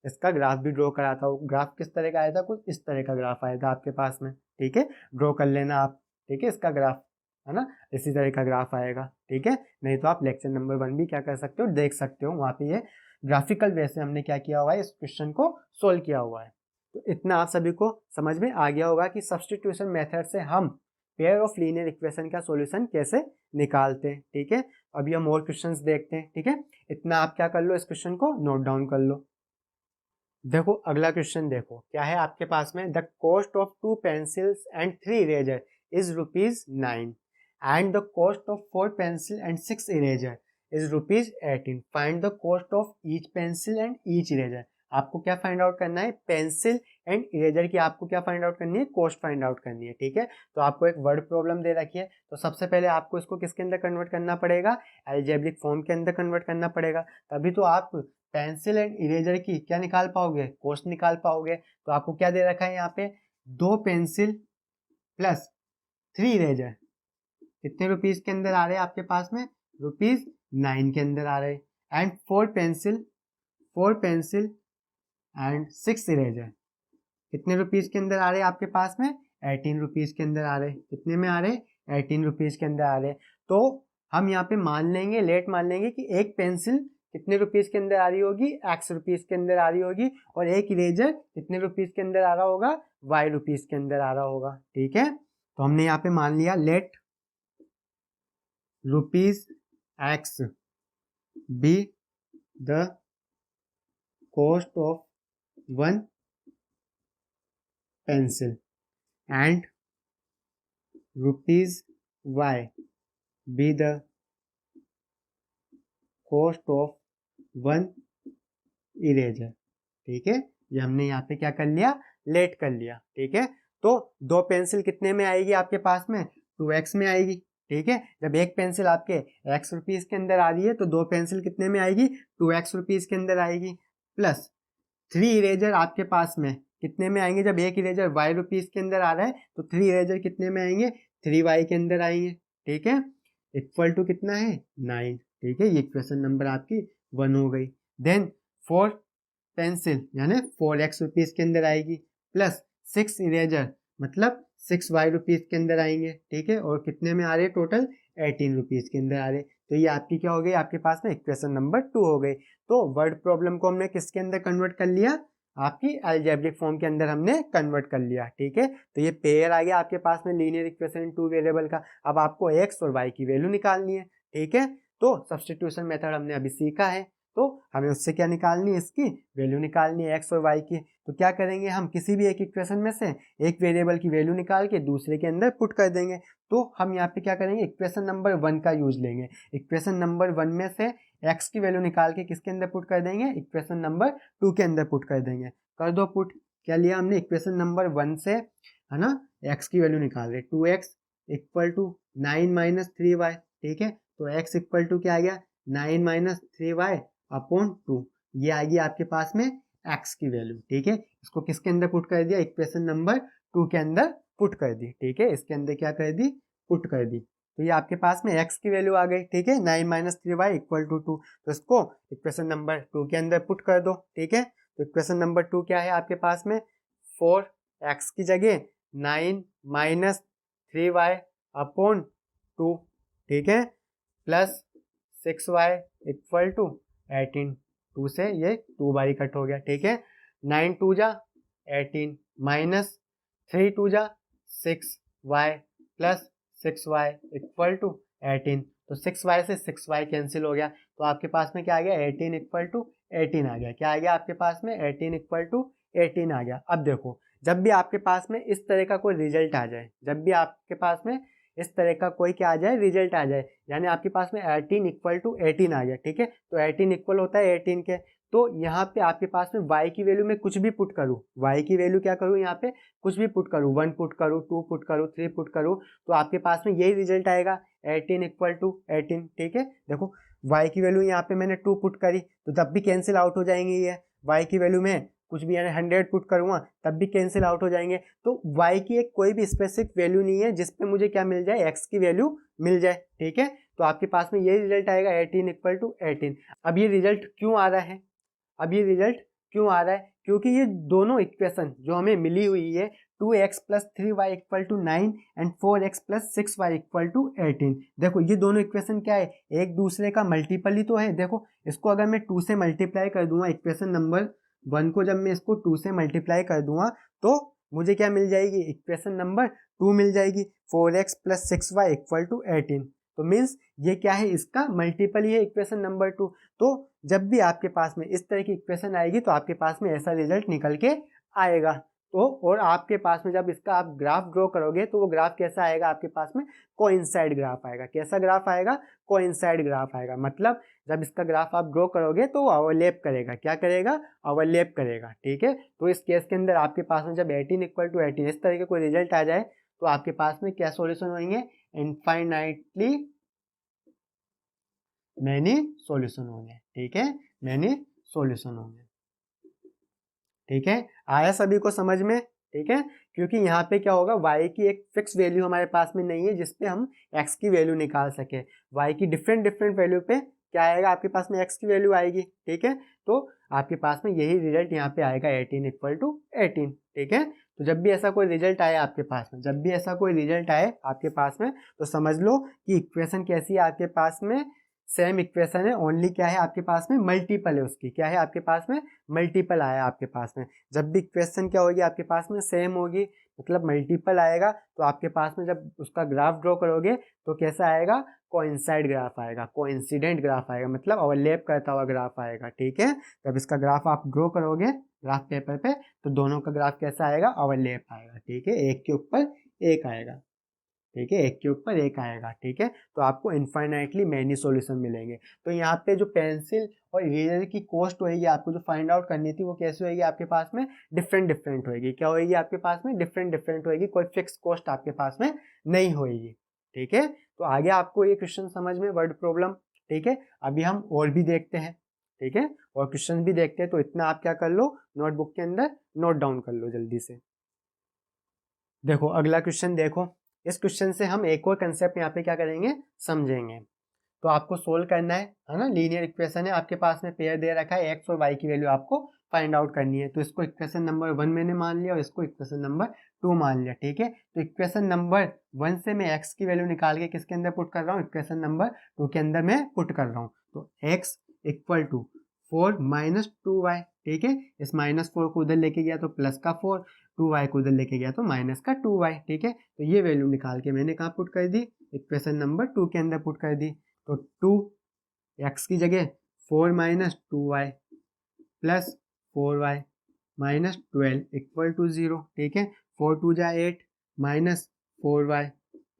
इसका ग्राफ भी ड्रॉ करा था। ग्राफ किस तरह का आया था, कुछ इस तरह का ग्राफ आया था आपके पास में। ठीक है, ड्रॉ कर लेना आप। ठीक है, इसका ग्राफ है ना, इसी तरह का ग्राफ आएगा। ठीक है, नहीं तो आप लेक्चर नंबर 1 भी क्या कर सकते हो, देख सकते हो, वहाँ पे ये ग्राफिकल वे से हमने क्या किया हुआ है, इस क्वेश्चन को सोल्व किया हुआ है। तो इतना आप सभी को समझ में आ गया होगा कि सब्स्टिट्यूशन मेथड से हम पेयर ऑफ लीनियर इक्वेशन का सॉल्यूशन कैसे निकालते हैं। ठीक है, अभी हम और क्वेश्चंस देखते हैं। ठीक है, इतना आप क्या कर लो, इस क्वेश्चन को नोट डाउन कर लो। देखो अगला क्वेश्चन देखो क्या है आपके पास में, the cost of 2 pencils and 3 eraser is ₹9 and the cost of 4 pencil and 6 eraser is ₹18। Find the cost of each pencil and each eraser. आपको क्या फाइंड आउट करना है, पेंसिल एंड इरेजर की आपको क्या फाइंड आउट करनी है, cost find out करनी है। ठीक है, तो आपको एक वर्ड प्रॉब्लम दे रखी है, तो सबसे पहले आपको इसको किसके अंदर कन्वर्ट करना पड़ेगा, अलजेब्रिक फॉर्म के अंदर कन्वर्ट करना पड़ेगा, तभी तो आप पेंसिल एंड इरेजर की क्या निकाल पाओगे, कॉस्ट निकाल पाओगे। तो आपको क्या दे रखा है यहाँ पे, 2 पेंसिल प्लस 3 इरेजर कितने रुपीज के अंदर आ रहे हैं आपके पास में, ₹9 के अंदर आ रहे हैं। एंड 4 पेंसिल एंड 6 इरेजर कितने रुपीज के अंदर आ रहे हैं आपके पास में, 18 रुपीज के अंदर आ रहे हैं। कितने में आ रहे हैं, 18 रुपीज के अंदर आ रहे हैं। तो हम यहाँ पे मान लेंगे, लेट मान लेंगे कि एक पेंसिल कितने रुपीज के अंदर आ रही होगी, X रुपीज के अंदर आ रही होगी, और एक इरेजर कितने रुपीज के अंदर आ रहा होगा, Y रुपीज के अंदर आ रहा होगा। ठीक है, तो हमने यहाँ पे मान लिया late ₹X be the cost of one pencil and ₹Y be the cost of one eraser। ठीक है, ये हमने यहाँ पे क्या कर लिया, लेट कर लिया। ठीक है, तो 2 पेंसिल कितने में आएगी आपके पास में, 2x में आएगी। ठीक है, जब एक पेंसिल आपके X रुपीज के अंदर आ रही है तो 2 पेंसिल कितने में आएगी, 2x रुपीज के अंदर आएगी, प्लस 3 इरेजर आपके पास में कितने में आएंगे, जब एक इरेजर Y रुपीज के अंदर आ रहा है तो 3 इरेजर कितने में आएंगे, 3y के अंदर आएंगे। ठीक है, इक्वल टू कितना है, 9। ठीक है, ये इक्वेशन नंबर आपकी 1 हो गई। देन 4 पेंसिल यानी 4x रुपीज के अंदर आएगी, प्लस 6 इरेजर मतलब 6y रुपीज के अंदर आएंगे। ठीक है, और कितने में आ रहे हैं, टोटल 18 रुपीज के अंदर आ रहे। तो ये आपकी क्या हो गई, आपके पास में इक्वेशन नंबर 2 हो गई। तो वर्ड प्रॉब्लम को हमने किसके अंदर कन्वर्ट कर लिया, आपकी अलजेब्रिक फॉर्म के अंदर हमने कन्वर्ट कर लिया। ठीक है, तो ये पेयर आ गया आपके पास में लीनियर इक्वेशन 2 वेरिएबल का। अब आपको x और y की वैल्यू निकालनी है। ठीक है, तो सब्स्टिट्यूशन मेथड हमने अभी सीखा है, तो हमें उससे क्या निकालनी है, इसकी वैल्यू निकालनी है x और y की। तो क्या करेंगे, हम किसी भी एक इक्वेशन में से एक वेरिएबल की वैल्यू निकाल के दूसरे के अंदर पुट कर देंगे। तो हम यहाँ पे क्या करेंगे, इक्वेशन नंबर 1 का यूज लेंगे। इक्वेशन नंबर 1 में से x की वैल्यू निकाल के किसके अंदर पुट कर देंगे, इक्वेशन नंबर 2 के अंदर पुट कर देंगे। कर दो पुट। क्या लिया हमने, इक्वेशन नंबर 1 से है ना x की वैल्यू निकाल रहे, 2x इक्वल टू 9 - 3y। ठीक है, तो x इक्वल टू क्या आ गया, 9 - 3y अपॉन 2। ये आएगी आपके पास में x की वैल्यू। ठीक है, इसको किसके अंदर पुट कर दिया, इक्वेशन नंबर 2 के अंदर पुट कर दी। ठीक है, इसके अंदर क्या कर दी, पुट कर दी। तो ये आपके पास में x की वैल्यू आ गई। ठीक है, 9 - 3y इक्वल टू 2। तो इसको इक्वेशन नंबर 2 के अंदर पुट कर दो। ठीक है, तो इक्वेशन नंबर 2 क्या है आपके पास में, 4x की जगह 9 - 3y अपॉन 2। ठीक है, प्लस 6y इक्वल टू 18। 2 से ये 2 बारी कट हो गया। ठीक है, 9 2 जा 18 माइनस 3 2 जा 6y plus 6y equal to 18। तो 6y से 6y कैंसिल हो गया, तो आपके पास में क्या आ गया, 18 इक्वल टू 18 आ गया। क्या आ गया आपके पास में, 18 इक्वल टू 18 आ गया। अब देखो, जब भी आपके पास में इस तरह का कोई रिजल्ट आ जाए, जब भी आपके पास में इस तरह का कोई क्या आ जाए, रिजल्ट आ जाए, यानी आपके पास में 18 इक्वल टू 18 आ गया। ठीक है, तो 18 इक्वल होता है 18 के, तो यहाँ पे आपके पास में y की वैल्यू में कुछ भी पुट करूँ, y की वैल्यू क्या करूँ, यहाँ पे कुछ भी पुट करूँ, 1 पुट करूँ, 2 पुट करूँ, 3 पुट करूँ, तो आपके पास में यही रिजल्ट आएगा, 18 इक्वल टू 18। ठीक है, देखो y की वैल्यू यहाँ पे मैंने 2 पुट करी, तो तब भी कैंसिल आउट हो जाएंगे ये। y की वैल्यू में कुछ भी यानी 100 पुट करूँगा तब भी कैंसिल आउट हो जाएंगे। तो y की एक कोई भी स्पेसिफिक वैल्यू नहीं है जिसपे मुझे क्या मिल जाए, x की वैल्यू मिल जाए। ठीक है, तो आपके पास में ये रिजल्ट आएगा 18 इक्वल टू 18। अब ये रिजल्ट क्यों आ रहा है, अब ये रिजल्ट क्यों आ रहा है, क्योंकि ये दोनों इक्वेशन जो हमें मिली हुई है 2x plus 3y equal to 9 and 4x plus 6y equal to 18, देखो ये दोनों इक्वेशन क्या है, एक दूसरे का मल्टीपल ही तो है। देखो इसको अगर मैं 2 से मल्टीप्लाई कर दूंगा, इक्वेशन नंबर 1 को जब मैं इसको 2 से मल्टीप्लाई कर दूंगा तो मुझे क्या मिल जाएगी, इक्वेशन नंबर 2 मिल जाएगी, 4x plus 6y equal to 18। तो मीन्स ये क्या है, इसका मल्टीपल ही है इक्वेशन नंबर 2। तो जब भी आपके पास में इस तरह की इक्वेशन आएगी तो आपके पास में ऐसा रिजल्ट निकल के आएगा। तो और आपके पास में जब इसका आप ग्राफ ड्रॉ करोगे तो वो ग्राफ कैसा आएगा आपके पास में, कोइंसाइड ग्राफ आएगा। कैसा ग्राफ आएगा, कोइंसाइड ग्राफ आएगा। मतलब जब इसका ग्राफ आप ड्रॉ करोगे तो वो ओवरलैप करेगा। क्या करेगा, ओवरलैप करेगा। ठीक है, तो इस केस के अंदर आपके पास में जब 18 इक्वल टू 18 इस तरह के कोई रिजल्ट आ जाए तो आपके पास में क्या सॉल्यूशन होंगे, इनफाइनाइटली मैनी सॉल्यूशन होंगे। ठीक है, मैनी सॉल्यूशन होंगे। ठीक है, आया सभी को समझ में। ठीक है, क्योंकि यहाँ पे क्या होगा, y की एक फिक्स वैल्यू हमारे पास में नहीं है जिसपे हम x की वैल्यू निकाल सके। y की डिफरेंट डिफरेंट वैल्यू पे क्या आएगा आपके पास में, x की वैल्यू आएगी। ठीक है, तो आपके पास में यही रिजल्ट यहाँ पे आएगा 18 इक्वल टू 18। ठीक है, तो जब भी ऐसा कोई रिजल्ट आए आपके पास में, जब भी ऐसा कोई रिजल्ट आए आपके पास में, तो समझ लो कि इक्वेशन कैसी है आपके पास में, सेम इक्वेशन है, ओनली क्या है आपके पास में, मल्टीपल है उसकी। क्या है आपके पास में, मल्टीपल आया आपके पास में। जब भी इक्वेशन क्या होगी आपके पास में, सेम होगी, मतलब मल्टीपल आएगा, तो आपके पास में जब उसका ग्राफ ड्रॉ करोगे तो कैसा आएगा, कोइंसाइड ग्राफ आएगा, कोइंसिडेंट ग्राफ आएगा, मतलब ओवरलैप करता हुआ ग्राफ आएगा। ठीक है, जब इसका ग्राफ आप ड्रॉ करोगे ग्राफ पेपर पे तो दोनों का ग्राफ कैसा आएगा, ओवरलैप आएगा। ठीक है, एक के ऊपर एक आएगा। ठीक है, एक के ऊपर एक आएगा। ठीक है, तो आपको इनफाइनाइटली मैनी सॉल्यूशन मिलेंगे। तो यहाँ पे जो पेंसिल और इरेजर की कॉस्ट होगी आपको जो फाइंड आउट करनी थी वो कैसे होगी आपके पास में, डिफरेंट डिफरेंट होगी। क्या होगी आपके पास में, डिफरेंट डिफरेंट होगी, कोई फिक्स कॉस्ट आपके पास में नहीं होगी। ठीक है, तो आगे आपको ये क्वेश्चन समझ में, वर्ड प्रॉब्लम। ठीक है, अभी हम और भी देखते हैं। ठीक है, और क्वेश्चन भी देखते हैं, तो इतना आप क्या कर लो, नोटबुक के अंदर नोट डाउन कर लो जल्दी से। देखो अगला क्वेश्चन देखो, इस क्वेश्चन से हम एक और कंसेप्ट यहाँ पे क्या करेंगे, समझेंगे। तो आपको सोल्व करना है ना, लीनियर इक्वेशन है आपके पास में, पेयर दे रखा है, एक्स और वाई की वैल्यू आपको फाइंड आउट करनी है। तो इसको इक्वेशन नंबर 1 मैंने मान लिया और इसको इक्वेशन नंबर 2 मान लिया। ठीक है, तो इक्वेशन नंबर 1 से मैं एक्स की वैल्यू निकाल के किसके अंदर पुट कर रहा हूँ, इक्वेशन नंबर 2 के अंदर मैं पुट कर रहा हूँ। तो x equal to 4 minus 2y। ठीक है, इस -4 को उधर लेके गया तो प्लस का 4, 2y को उधर लेके गया तो माइनस का 2y। ठीक है, तो ये वैल्यू निकाल के मैंने कहाँ पुट कर दी, इक्वेशन नंबर 2 के अंदर पुट कर दी। तो 2 एक्स की जगह 4 minus 2y plus 4y minus 12 equal to 0। ठीक है, 4 2 जा 8 minus 4y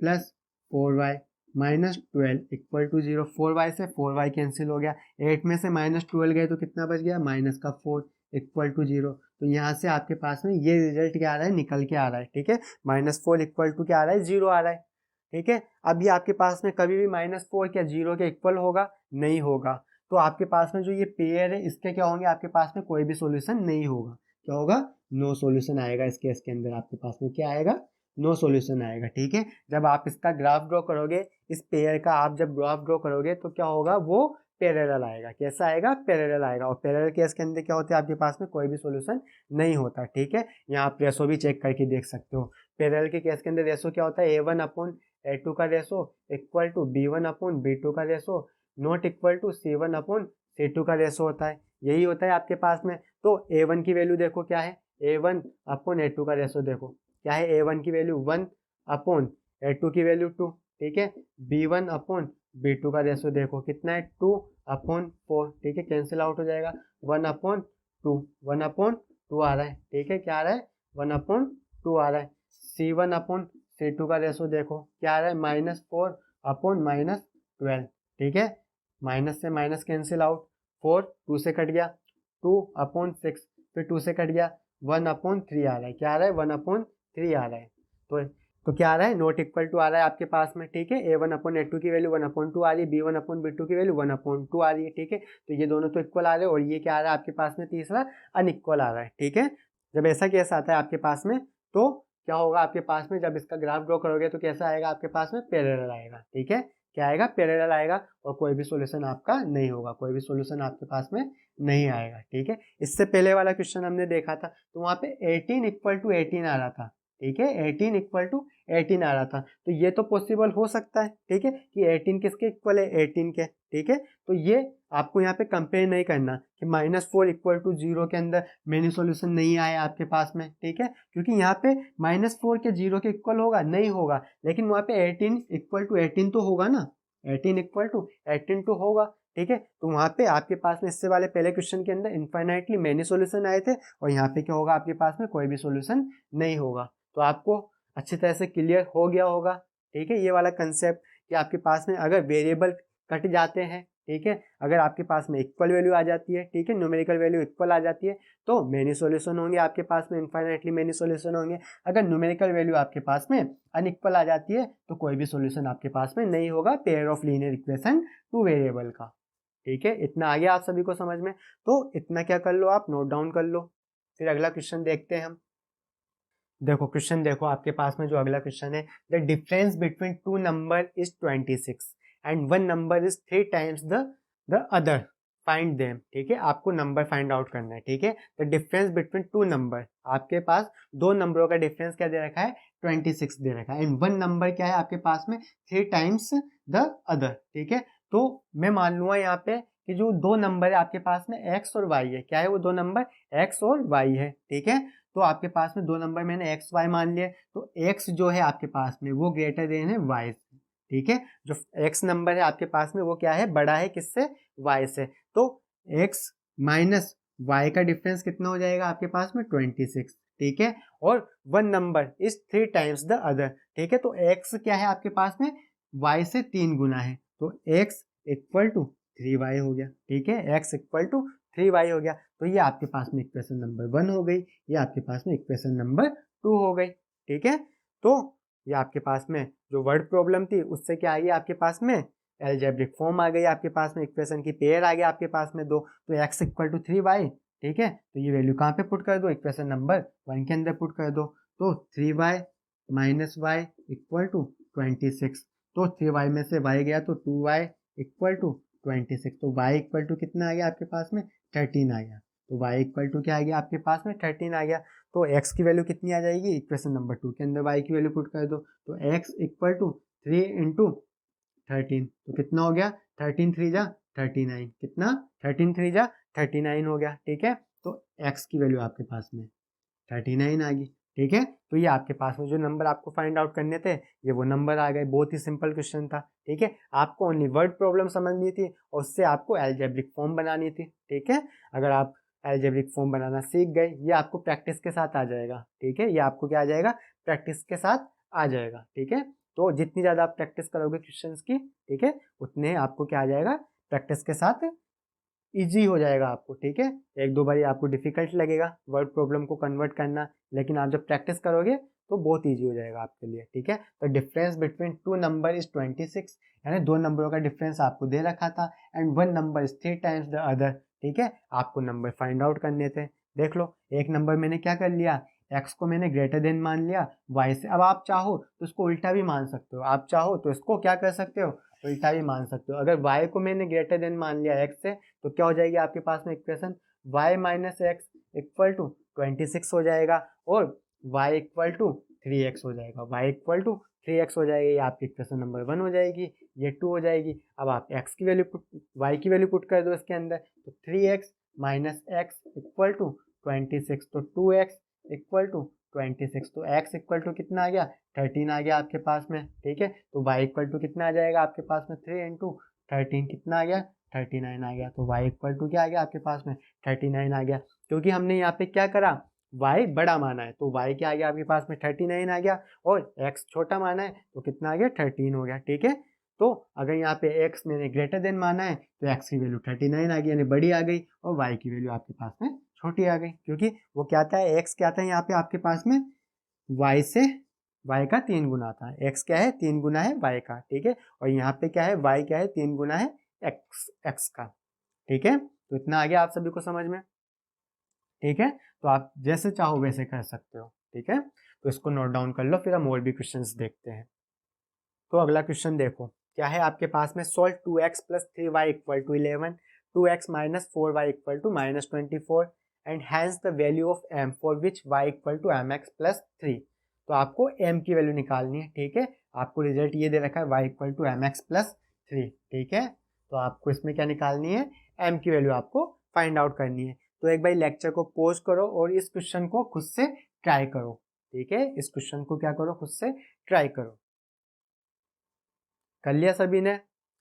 plus 4y minus 12 equal to 0। 4y से 4y कैंसिल हो गया, 8 में से माइनस 12 गए तो कितना बच गया, माइनस का 4 इक्वल टू 0। तो यहाँ से आपके पास में ये रिजल्ट क्या आ रहा है, निकल के आ रहा है। ठीक है, -4 इक्वल टू क्या आ रहा है, 0 आ रहा है। ठीक है, अब ये आपके पास में कभी भी -4 क्या 0 के इक्वल होगा, नहीं होगा। तो आपके पास में जो ये पेयर है इसके क्या होंगे, आपके पास में कोई भी सॉल्यूशन नहीं होगा। क्या होगा, नो सॉल्यूशन आएगा इस केस के अंदर, आपके पास में क्या आएगा, नो सॉल्यूशन आएगा। ठीक है, जब आप इसका ग्राफ ड्रॉ करोगे, इस पेयर का आप जब ग्राफ ड्रॉ करोगे तो क्या होगा, वो पैरेलल आएगा। कैसा आएगा, पैरेलल आएगा। और पैरेलल केस के अंदर क्या होता है, आपके पास में कोई भी सॉल्यूशन नहीं होता। ठीक है, यहाँ आप रेशो भी चेक करके देख सकते हो। पैरेलल के केस के अंदर रेशो क्या होता है, A1 अपॉन A2 का ratio equal to B1 upon B2 का ratio not equal to C1 upon C2 का रेशो होता है। यही होता है आपके पास में। तो A1 की वैल्यू देखो क्या है, A1 अपॉन A2 का रेशो देखो क्या है, A1 की वैल्यू 1 अपॉन A2 की वैल्यू 2। ठीक है, B1 अपॉन B2 का रेशो देखो कितना है, 2 अपॉन 4। ठीक है, कैंसिल आउट हो जाएगा, 1 अपॉन 2, 1 अपॉन 2 आ रहा है। ठीक है, क्या आ रहा है, 1 अपॉन 2 आ रहा है। C1 अपॉन C2 का रेशो देखो क्या आ रहा है, -4 अपॉन -12। ठीक है, माइनस से माइनस कैंसिल आउट, 4 2 से कट गया, 2 अपॉन 6 फिर 2 से कट गया, 1 अपॉन 3 आ रहा है। क्या आ रहा है, 1 अपॉन 3 आ रहा है। तो क्या आ रहा है, नॉट इक्वल टू आ रहा है आपके पास में। ठीक है, A1 अपॉन A2 की वैल्यू 1 अपॉन 2 आ रही है, B1 अपॉन B2 की वैल्यू 1 अपॉन 2 आ रही है। ठीक है, तो ये दोनों तो इक्वल आ रहे हैं और ये क्या आ रहा है आपके पास में, तीसरा अनइक्वल आ रहा है। ठीक है, जब ऐसा केस आता है आपके पास में तो क्या होगा आपके पास में, जब इसका ग्राफ ड्रॉ करोगे तो कैसा आएगा आपके पास में, पैरेलल आएगा। ठीक है, क्या आएगा, पैरेलल आएगा और कोई भी सॉल्यूशन आपका नहीं होगा, कोई भी सॉल्यूशन आपके पास में नहीं आएगा। ठीक है, इससे पहले वाला क्वेश्चन हमने देखा था तो वहाँ पे 18 इक्वल टू 18 आ रहा था। ठीक है, 18 इक्वल टू 18 आ रहा था, तो ये तो पॉसिबल हो सकता है। ठीक है, कि 18 किसके इक्वल है, 18 के। ठीक है, तो ये आपको यहाँ पे कंपेयर नहीं करना कि -4 इक्वल टू 0 के अंदर मेनी सॉल्यूशन नहीं आया आपके पास में। ठीक है, क्योंकि यहाँ पे -4 के 0 के इक्वल होगा, नहीं होगा, लेकिन वहाँ पे 18 इक्वल टू 18 तो होगा ना, 18 इक्वल टू 18 तो होगा। ठीक है। तो वहाँ पे आपके पास में इससे वाले पहले क्वेश्चन के अंदर इनफाइनाइटली मैनी सॉल्यूशन आए थे और यहाँ पे क्या होगा, आपके पास में कोई भी सॉल्यूशन नहीं होगा। तो आपको अच्छी तरह से क्लियर हो गया होगा, ठीक है, ये वाला कंसेप्ट कि आपके पास में अगर वेरिएबल कट जाते हैं, ठीक है, अगर आपके पास में इक्वल वैल्यू आ जाती है, ठीक है, न्यूमेरिकल वैल्यू इक्वल आ जाती है तो मेनी सॉल्यूशन होंगे आपके पास में, इनफाइनाइटली मेनी सॉल्यूशन होंगे। अगर न्यूमेरिकल वैल्यू आपके पास में अनइक्वल आ जाती है तो कोई भी सॉल्यूशन आपके पास में नहीं होगा pair of linear equation two variable का, ठीक है। इतना आ गया आप सभी को समझ में। तो इतना क्या कर लो, आप नोट डाउन कर लो। फिर अगला क्वेश्चन देखते हैं हम। देखो क्वेश्चन देखो, आपके पास में जो अगला क्वेश्चन है, the difference between two number is 26 and one number is 3 times the other, find them, ठीक है। आपको नंबर फाइंड आउट करना है, ठीक है। The difference between two number, आपके पास दो नंबरों का डिफरेंस क्या दे रखा है, 26 दे रखा है। एंड वन नंबर क्या है आपके पास में, 3 टाइम्स द अदर, ठीक है। तो मैं मान लूंगा यहाँ पे कि जो दो नंबर है आपके पास में x और y है, क्या है वो दो नंबर, x और y है, ठीक है। तो आपके पास में दो नंबर मैंने एक्स वाई मान लिए, तो एक्स जो है आपके पास में वो ग्रेटर देन है वाई से, ठीक है। जो एक्स नंबर है आपके पास में वो क्या है, बड़ा है किससे, वाई से। तो एक्स माइनस वाई का डिफरेंस कितना हो जाएगा आपके पास में, 26, ठीक है। और one number is 3 times the other, ठीक है। तो एक्स क्या है आपके पास में, वाई से 3 गुना है, तो एक्स इक्वल टू 3y हो गया, ठीक है। एक्स इक्वल टू 3y हो गया। तो ये आपके पास में इक्वेशन नंबर 1 हो गई, ये आपके पास में इक्वेशन नंबर 2 हो गई, ठीक है। तो ये आपके पास में जो वर्ड प्रॉब्लम थी उससे क्या आ गया आपके पास में, एल्जेब्रिक फॉर्म आ गई आपके पास में, इक्वेशन की पेयर आ गया आपके पास में दो, तो x इक्वल टू 3y, ठीक है। तो ये वैल्यू कहाँ पे पुट कर दो, इक्वेशन नंबर 1 के अंदर पुट कर दो। तो 3y minus Y equal to 26, तो 3y में से y गया तो 2y इक्वल टू 26, तो y इक्वल टू कितना आ गया आपके पास में, 13 आ गया। तो y इक्वल टू क्या आ गया आपके पास में, 13 आ गया। तो x की वैल्यू कितनी आ जाएगी, इक्वेशन नंबर 2 के अंदर y की वैल्यू पुट कर दो, तो x इक्वल टू 3 इंटू 13, तो कितना हो गया, 13 3 जा 39, कितना 13 3 जा 39 हो गया, ठीक है। तो x की वैल्यू आपके पास में 39 आ गई, ठीक है। तो ये आपके पास में जो नंबर आपको फाइंड आउट करने थे ये वो नंबर आ गए। बहुत ही सिंपल क्वेश्चन था, ठीक है। आपको ओनली वर्ड प्रॉब्लम समझनी थी और उससे आपको एल्जेब्रिक फॉर्म बनानी थी, ठीक है। अगर आप एल्जेब्रिक फॉर्म बनाना सीख गए, ये आपको प्रैक्टिस के साथ आ जाएगा, ठीक है। ये आपको क्या आ जाएगा, प्रैक्टिस के साथ आ जाएगा, ठीक है। तो जितनी ज़्यादा आप प्रैक्टिस करोगे क्वेश्चंस की, ठीक है, उतने आपको क्या आ जाएगा, प्रैक्टिस के साथ इजी हो जाएगा आपको, ठीक है। एक दो बारी आपको डिफिकल्ट लगेगा वर्ड प्रॉब्लम को कन्वर्ट करना, लेकिन आप जब प्रैक्टिस करोगे तो बहुत इजी हो जाएगा आपके लिए, ठीक है। तो difference between two number is 26, यानी दो नंबरों का डिफरेंस आपको दे रखा था, and one number is 3 times the other, ठीक है। आपको नंबर फाइंड आउट करने थे। देख लो, एक नंबर मैंने क्या कर लिया, एक्स को मैंने ग्रेटर देन मान लिया वाई से। अब आप चाहो तो इसको उल्टा भी मान सकते हो, आप चाहो तो इसको क्या कर सकते हो, उल्टा भी मान सकते हो। अगर वाई को मैंने ग्रेटर देन मान लिया एक्स से, तो क्या हो जाएगी आपके पास में equation, y minus X equal to 26 हो जाएगा, और y इक्वल टू 3x हो जाएगा, y इक्वल टू 3x हो जाएगी। ये आपकी इक्वेशन नंबर 1 हो जाएगी, ये 2 हो जाएगी। अब आप x की वैल्यू y की वैल्यू पुट कर दो इसके अंदर, तो 3x minus X equal to 26, तो 2x इक्वल टू 26, तो x इक्वल टू कितना आ गया, 13 आ गया आपके पास में, ठीक है। तो y इक्वल टू कितना आ जाएगा आपके पास में, 3 इंटू 13 कितना आ गया, 39 आ गया। तो y इक्वल टू क्या आ गया आपके पास में, 39 आ गया। क्योंकि हमने यहाँ पे क्या करा, y बड़ा माना है, तो y क्या आ गया आपके पास में, 39 आ गया, और x छोटा माना है तो कितना आ गया, 13 हो गया, ठीक है। तो अगर यहाँ पे x मैंने ग्रेटर देन माना है तो x की वैल्यू 39 आ गई, यानी बड़ी आ गई, और y की वैल्यू आपके पास में छोटी आ गई, क्योंकि वो क्या था, x क्या था यहाँ पे आपके पास में, y से y का 3 गुना था। x क्या है, 3 गुना है y का, ठीक है। और यहाँ पे क्या है, y क्या है, 3 गुना है x का, ठीक है। तो इतना आ गया आप सभी को समझ में, ठीक है। तो आप जैसे चाहो वैसे कर सकते हो, ठीक है। तो इसको नोट डाउन कर लो, फिर हम और भी क्वेश्चंस देखते हैं। तो अगला क्वेश्चन देखो, क्या है आपके पास में, solve 2x plus 3y equal to 11, 2x minus 4y equal to minus 24, and hence the value of m for which y equal to mx plus 3। तो आपको m की वैल्यू निकालनी है, ठीक है। आपको रिजल्ट ये दे रखा है y equal to mx plus 3, ठीक है। तो आपको इसमें क्या निकालनी है, m की वैल्यू आपको फाइंड आउट करनी है। तो एक बार लेक्चर को पॉज करो और इस क्वेश्चन को खुद से ट्राई करो, ठीक है। इस क्वेश्चन को क्या करो, खुद से ट्राई करो। कर लिया सभी ने,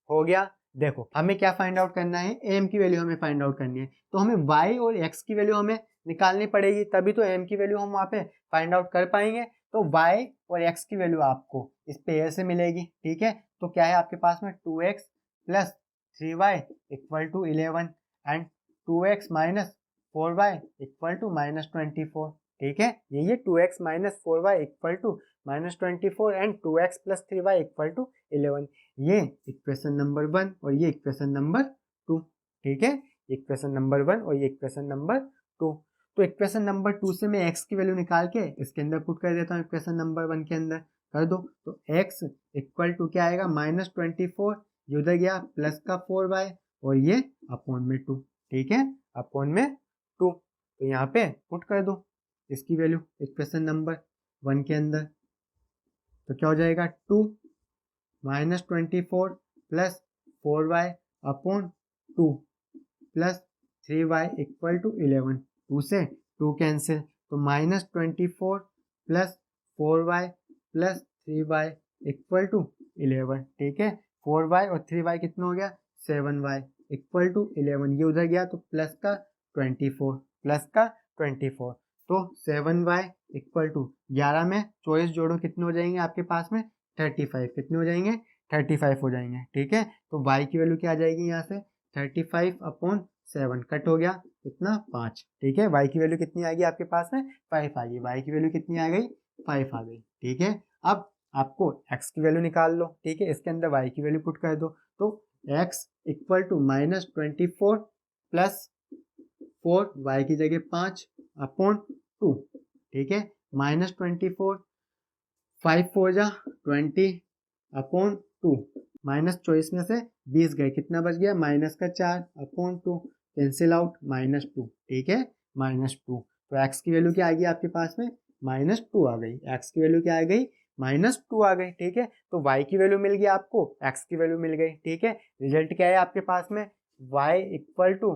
हो गया। देखो हमें क्या फाइंड आउट करना है, एम की वैल्यू हमें फाइंड आउट करनी है, तो हमें वाई और एक्स की वैल्यू हमें निकालनी पड़ेगी, तभी तो एम की वैल्यू हम वहाँ पे फाइंड आउट कर पाएंगे। तो वाई और एक्स की वैल्यू आपको इस पेयर से मिलेगी, ठीक है। तो क्या है आपके पास में 2x plus 3y equal to 11 and 2x minus 4y equal to -24, ठीक है। ये 2x minus 4y equal to -24 and 2x plus 3y equal to 11, ये इक्वेशन नंबर 1 और ये इक्वेशन नंबर 2, ठीक है। इक्वेशन नंबर 1 और ये इक्वेशन नंबर 2। तो इक्वेशन नंबर 2 से मैं x की वैल्यू निकाल के इसके अंदर पुट कर देता हूँ, इक्वेशन नंबर 1 के अंदर कर दो। तो x इक्वल टू क्या आएगा -24, ये उधर गया प्लस का 4y और ये अपॉन में 2, ठीक है, अपॉन में 2। तो यहाँ पे पुट कर दो इसकी वैल्यू इक्वेशन नंबर 1 के अंदर, तो क्या हो जाएगा 2 -24 plus 4y upon 2 plus 3y equal to 11, 2 से 2 कैंसिल, तो -24 plus 4y plus 3y equal to 11, ठीक है। 4y और 3y कितना हो गया 7y इक्वल टू 11, ये उधर गया तो प्लस का 24, प्लस का 24, तो 7y इक्वल टू 11 में 24 जोड़ो कितने हो जाएंगे आपके पास में 35, कितने हो जाएंगे 35 हो जाएंगे, ठीक है। तो y की वैल्यू क्या आ जाएगी यहाँ से 35 अपॉन 7 कट हो गया कितना 5, ठीक है। y की वैल्यू कितनी आ गई आपके पास में 5 आ गई, y की वैल्यू कितनी आ गई 5 आ गई, ठीक है। अब आपको x की वैल्यू निकाल लो, ठीक है, इसके अंदर y की वैल्यू पुट कर दो। तो x equal to -24 plus 4 y की जगह 5 अपॉन 2, ठीक है, -24 5 4 जा 20 अपॉन 2, -24 में से 20 गए, कितना बच गया माइनस का 4 अपॉन 2, कैंसिल आउट -2, ठीक है, -2। तो x की वैल्यू क्या आ गई आपके पास में -2 आ गई, x की वैल्यू क्या आ गई -2 आ गई, ठीक है। तो y की वैल्यू मिल गई आपको, x की वैल्यू मिल गई, ठीक है। रिजल्ट क्या है आपके पास में y equal to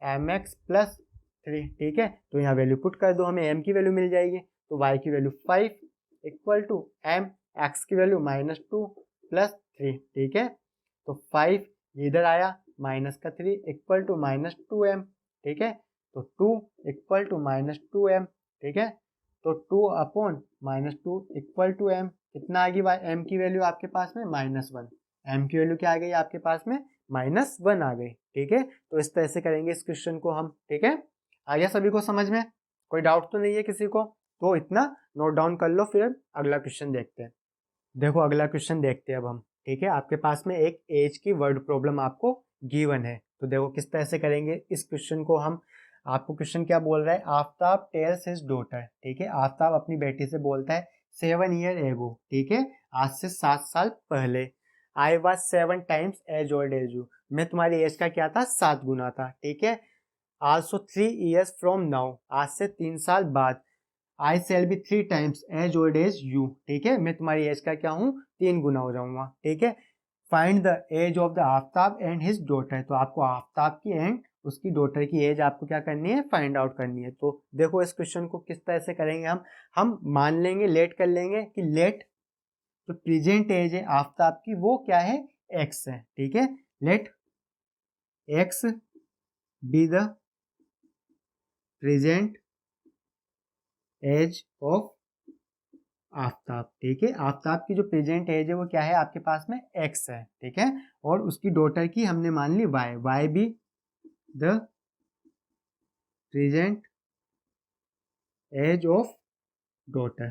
mx plus 3, ठीक है। तो यहाँ वैल्यू पुट कर दो, हमें m की वैल्यू मिल जाएगी, तो y की value 5 equal to m, x की वैल्यू -2 प्लस 3, ठीक है। तो 5 इधर आया माइनस का 3 इक्वल टू -2m, ठीक है। तो 2 इक्वल टू -2m, ठीक है। तो 2 अपॉन -2 इक्वल टू m, कितना आ गई m की वैल्यू आपके पास में -1, m की वैल्यू क्या आ गई आपके पास में -1 आ गई, ठीक है। तो इस तरह से करेंगे इस क्वेश्चन को हम, ठीक है। आ गया सभी को समझ में, कोई डाउट तो नहीं है किसी को, तो इतना नोट डाउन कर लो, फिर अगला क्वेश्चन देखते हैं। देखो अगला क्वेश्चन देखते हैं अब हम, ठीक है। आपके पास में एक एज की वर्ड प्रॉब्लम आपको गिवन है, तो देखो किस तरह से करेंगे इस क्वेश्चन को हम। आपको क्वेश्चन क्या बोल रहा है, आफ्ताब टेल्स हिज डॉटर, ठीक है, आफ्ताब अपनी बेटी से बोलता है 7 ईयर एगो, ठीक है, आज से 7 साल पहले, I was 7 times as old as you, मैं तुम्हारी एज का क्या था 7 गुना था, ठीक है। आल्सो 3 ईयर्स फ्रॉम नाउ, आज से 3 साल बाद, I shall be 3 times as old as you, ठीक है, मैं तुम्हारी एज का क्या हूँ 3 गुना हो जाऊंगा, ठीक है। Find the age of the Aftab and his daughter, तो आपको आफ्ताब की एंड उसकी डॉटर की एज आपको क्या करनी है फाइंड आउट करनी है। तो देखो इस क्वेश्चन को किस तरह से करेंगे हम मान लेंगे, लेट कर लेंगे कि लेट जो प्रेजेंट एज है आफ्ताब की वो क्या है एक्स है, ठीक है। Let x be the present age of Aftab, ठीक है। आफ्ताब की जो प्रेजेंट एज है वो क्या है आपके पास में एक्स है, ठीक है। और उसकी डॉटर की हमने मान ली वाई, वाई भी the present age of daughter,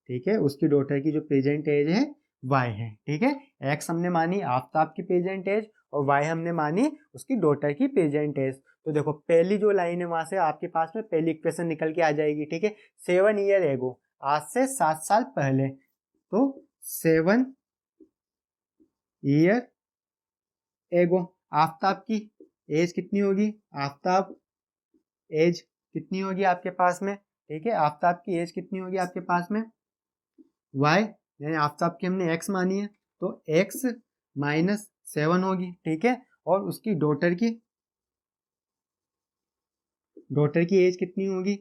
ठीक है, उसकी डॉटर की जो प्रेजेंट एज है वाई है, ठीक है। एक्स हमने मानी आफ्ताब की प्रेजेंट एज और वाई हमने मानी उसकी डॉटर की प्रेजेंट एज। तो देखो पहली जो लाइन है वहां से आपके पास में पहली इक्वेशन निकल के आ जाएगी, ठीक है। 7 ईयर एगो, आज से 7 साल पहले, तो 7 ईयर एगो आफ्ताब की एज कितनी होगी, आफ्ताब एज कितनी होगी आपके पास में, ठीक है, आफ्ताब की एज कितनी होगी आपके पास में y, यानी आफ्ताब की हमने x मानी है, तो x -7 होगी, ठीक है। और उसकी डॉटर की एज कितनी होगी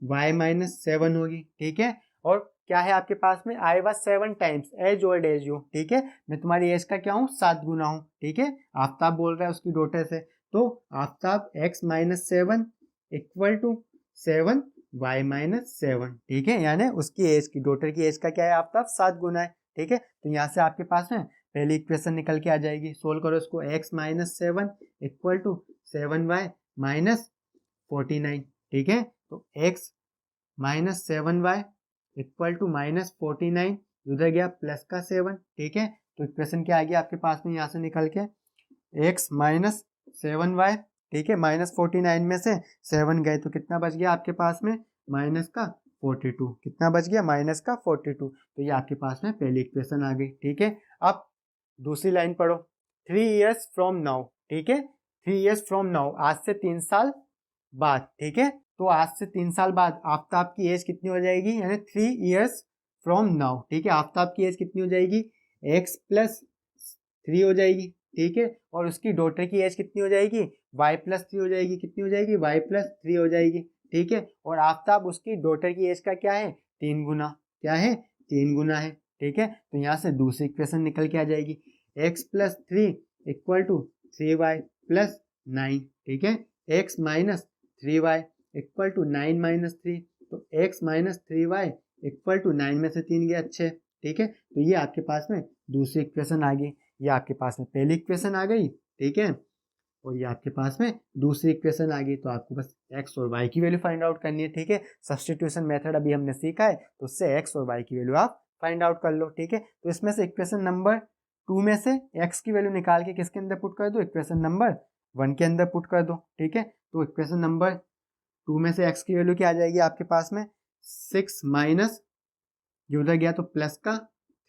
y -7 होगी, ठीक है। और क्या है आपके पास में, I was 7 times as old as you, ठीक है, मैं तुम्हारी एज का क्या हूँ, 7 गुना हूँ, ठीक है। आफ्ताब बोल रहा है उसकी डॉटर से, तो Aftab x minus 7 equal to 7 y minus 7, ठीक है, यानी उसकी एज की, डॉटर की एज का क्या है आफ्ताब, 7 गुना है, ठीक है। तो यहाँ से आपके पास में पहली इक्वेशन निकल के आ जाएगी, सोल्व करो इसको, x minus 7 equal to 7y minus 49, ठीक है। तो x minus 7y equal to minus 49, उधर गया प्लस का 7, ठीक है। तो इक्वेशन क्या आ गया आपके पास में यहाँ से निकल के, x माइनस 7y, ठीक है, माइनस 49 में से 7 गए तो कितना बच गया आपके पास में, माइनस का 42, कितना बच गया, माइनस का 42। तो ये आपके पास में पहली इक्वेशन आ गई, ठीक है। अब दूसरी लाइन पढ़ो, 3 years फ्रॉम नाउ, ठीक है, 3 years फ्रॉम नाउ, आज से 3 साल बाद, ठीक है। तो आज से 3 साल बाद आफ्ताब की एज कितनी हो जाएगी, यानी 3 years फ्रॉम नाउ, ठीक है, आफ्ताब की एज कितनी हो जाएगी, x प्लस 3 हो जाएगी, ठीक है। और उसकी डॉटर की एज कितनी हो जाएगी, y प्लस 3 हो जाएगी, कितनी हो जाएगी, y प्लस 3 हो जाएगी, ठीक है। और आफ्ताब उसकी डॉटर की एज का क्या है, 3 गुना, क्या है, 3 गुना है, ठीक है। तो यहाँ से दूसरी इक्वेशन निकल के आ जाएगी, x plus 3 equal to 3y plus 9, ठीक है, x minus 3y equal to 9 minus 3, तो x minus 3y equal to 9 में से 3 गए अच्छे, ठीक है। तो ये आपके पास में दूसरी इक्वेशन आ गई, ये आपके पास में पहली इक्वेशन आ गई, ठीक है, और ये आपके पास में दूसरी इक्वेशन आ गई। तो आपको बस x और y की वैल्यू फाइंड आउट करनी है, ठीक है। सब्स्टिट्यूशन मेथड अभी हमने सीखा है, तो उससे x और y की वैल्यू आप फाइंड आउट कर लो, ठीक है। तो इसमें से इक्वेशन नंबर 2 में से x की वैल्यू निकाल के किसके अंदर पुट कर दो, इक्वेशन नंबर 1 के अंदर पुट कर दो, ठीक है। तो इक्वेशन नंबर 2 में से x की वैल्यू क्या आ जाएगी आपके पास में, 6 माइनस, ये उधर गया तो प्लस का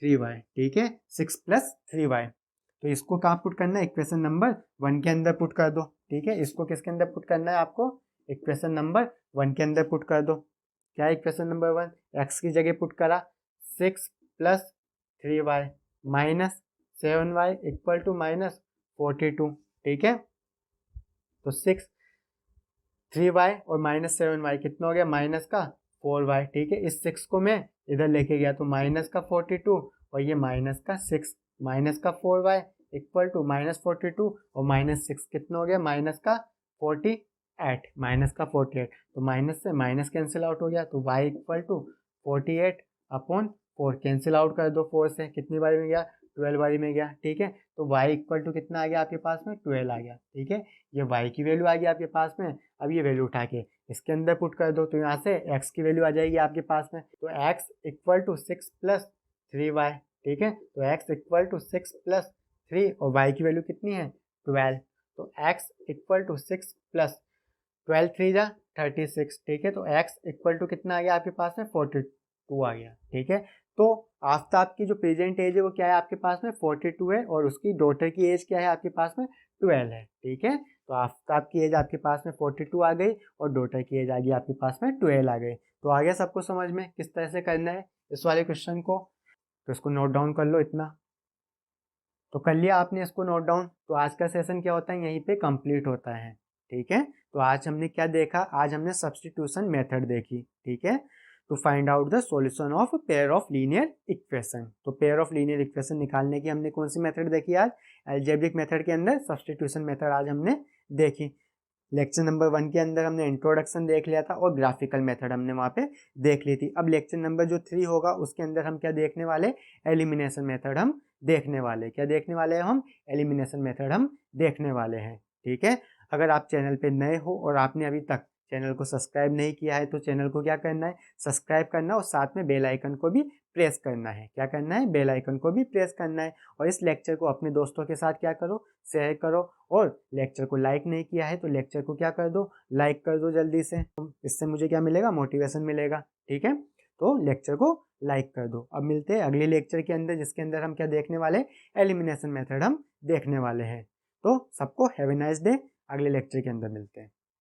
3y, ठीक है, 6 प्लस 3y। तो इसको कहाँ पुट करना है, इक्वेशन नंबर 1 के अंदर पुट कर दो, ठीक है। इसको किसके अंदर पुट करना है आपको, इक्वेशन नंबर 1 के अंदर पुट कर दो। क्या है इक्वेशन नंबर 1, x की जगह पुट करा 6 plus 3y minus 7y equal to minus 42, ठीक है। तो 6 3y और माइनस 7y कितना हो गया, माइनस का 4y, ठीक है। इस 6 को मैं इधर लेके गया तो माइनस का 42 और ये माइनस का 6, माइनस का 4y इक्वल टू माइनस 42 और माइनस 6 कितना हो गया, माइनस का 48, माइनस का 48, तो माइनस से माइनस कैंसिल आउट हो गया, तो y equal to 48 upon 4 cancel out कर दो, 4 से कितनी बारी में गया, 12 बारी में गया, ठीक है। तो y इक्वल टू कितना आ गया आपके पास में, 12 आ गया, ठीक है। ये y की वैल्यू आ गई आपके पास में। अब ये वैल्यू उठा के इसके अंदर पुट कर दो, तो यहाँ से x की वैल्यू आ जाएगी आपके पास में, तो x equal to 6 plus 3y, ठीक है। तो x इक्वल टू 6 प्लस 3 और y की वैल्यू कितनी है, 12, तो x इक्वल टू 6 प्लस 12 3 जा 36, ठीक है। तो x इक्वल टू कितना आ गया आपके पास में, 42 आ गया, ठीक है। तो आफ्ताब की जो प्रेजेंट एज है वो क्या है आपके पास में, 42 है, और उसकी डॉटर की एज क्या है आपके पास में, 12 है, ठीक है। तो आफ्ताब की एज आपके पास में 42 आ गई और डॉटर की एज आ गई आपके पास में 12 आ गई। तो आ गया सबको समझ में किस तरह से करना है इस वाले क्वेश्चन को, तो इसको नोट डाउन कर लो इतना। तो कर लिया आपने इसको नोट डाउन। तो आज का सेशन क्या होता है, यहीं पे कंप्लीट होता है, ठीक है। तो आज हमने क्या देखा, आज हमने सब्स्टिट्यूशन मेथड देखी, ठीक है, to find out the solution of pair of linear equation. तो पेयर ऑफ लीनियर इक्वेशन निकालने की हमने कौन सी मेथड देखी आज, अलजेब्रिक मेथड के अंदर सब्स्टिट्यूशन मेथड आज हमने देखी। लेक्चर नंबर 1 के अंदर हमने इंट्रोडक्शन देख लिया था और ग्राफिकल मेथड हमने वहाँ पे देख ली थी। अब लेक्चर नंबर जो 3 होगा उसके अंदर हम क्या देखने वाले, एलिमिनेशन मेथड हम देखने वाले, क्या देखने वाले हैं हम, एलिमिनेशन मेथड हम देखने वाले हैं, ठीक है। अगर आप चैनल पे नए हो और आपने अभी तक चैनल को सब्सक्राइब नहीं किया है तो चैनल को क्या करना है, सब्सक्राइब करना और साथ में बेल आइकन को भी प्रेस करना है। क्या करना है, बेल आइकन को भी प्रेस करना है। और इस लेक्चर को अपने दोस्तों के साथ क्या करो, शेयर करो। और लेक्चर को लाइक नहीं किया है तो लेक्चर को क्या कर दो, लाइक कर दो जल्दी से। इससे मुझे क्या मिलेगा, मोटिवेशन मिलेगा, ठीक है। तो लेक्चर को लाइक कर दो। अब मिलते हैं अगले लेक्चर के अंदर जिसके अंदर हम क्या देखने वाले, एलिमिनेशन मेथड हम देखने वाले हैं। तो सबको हैव ए नाइस डे, अगले लेक्चर के अंदर मिलते हैं।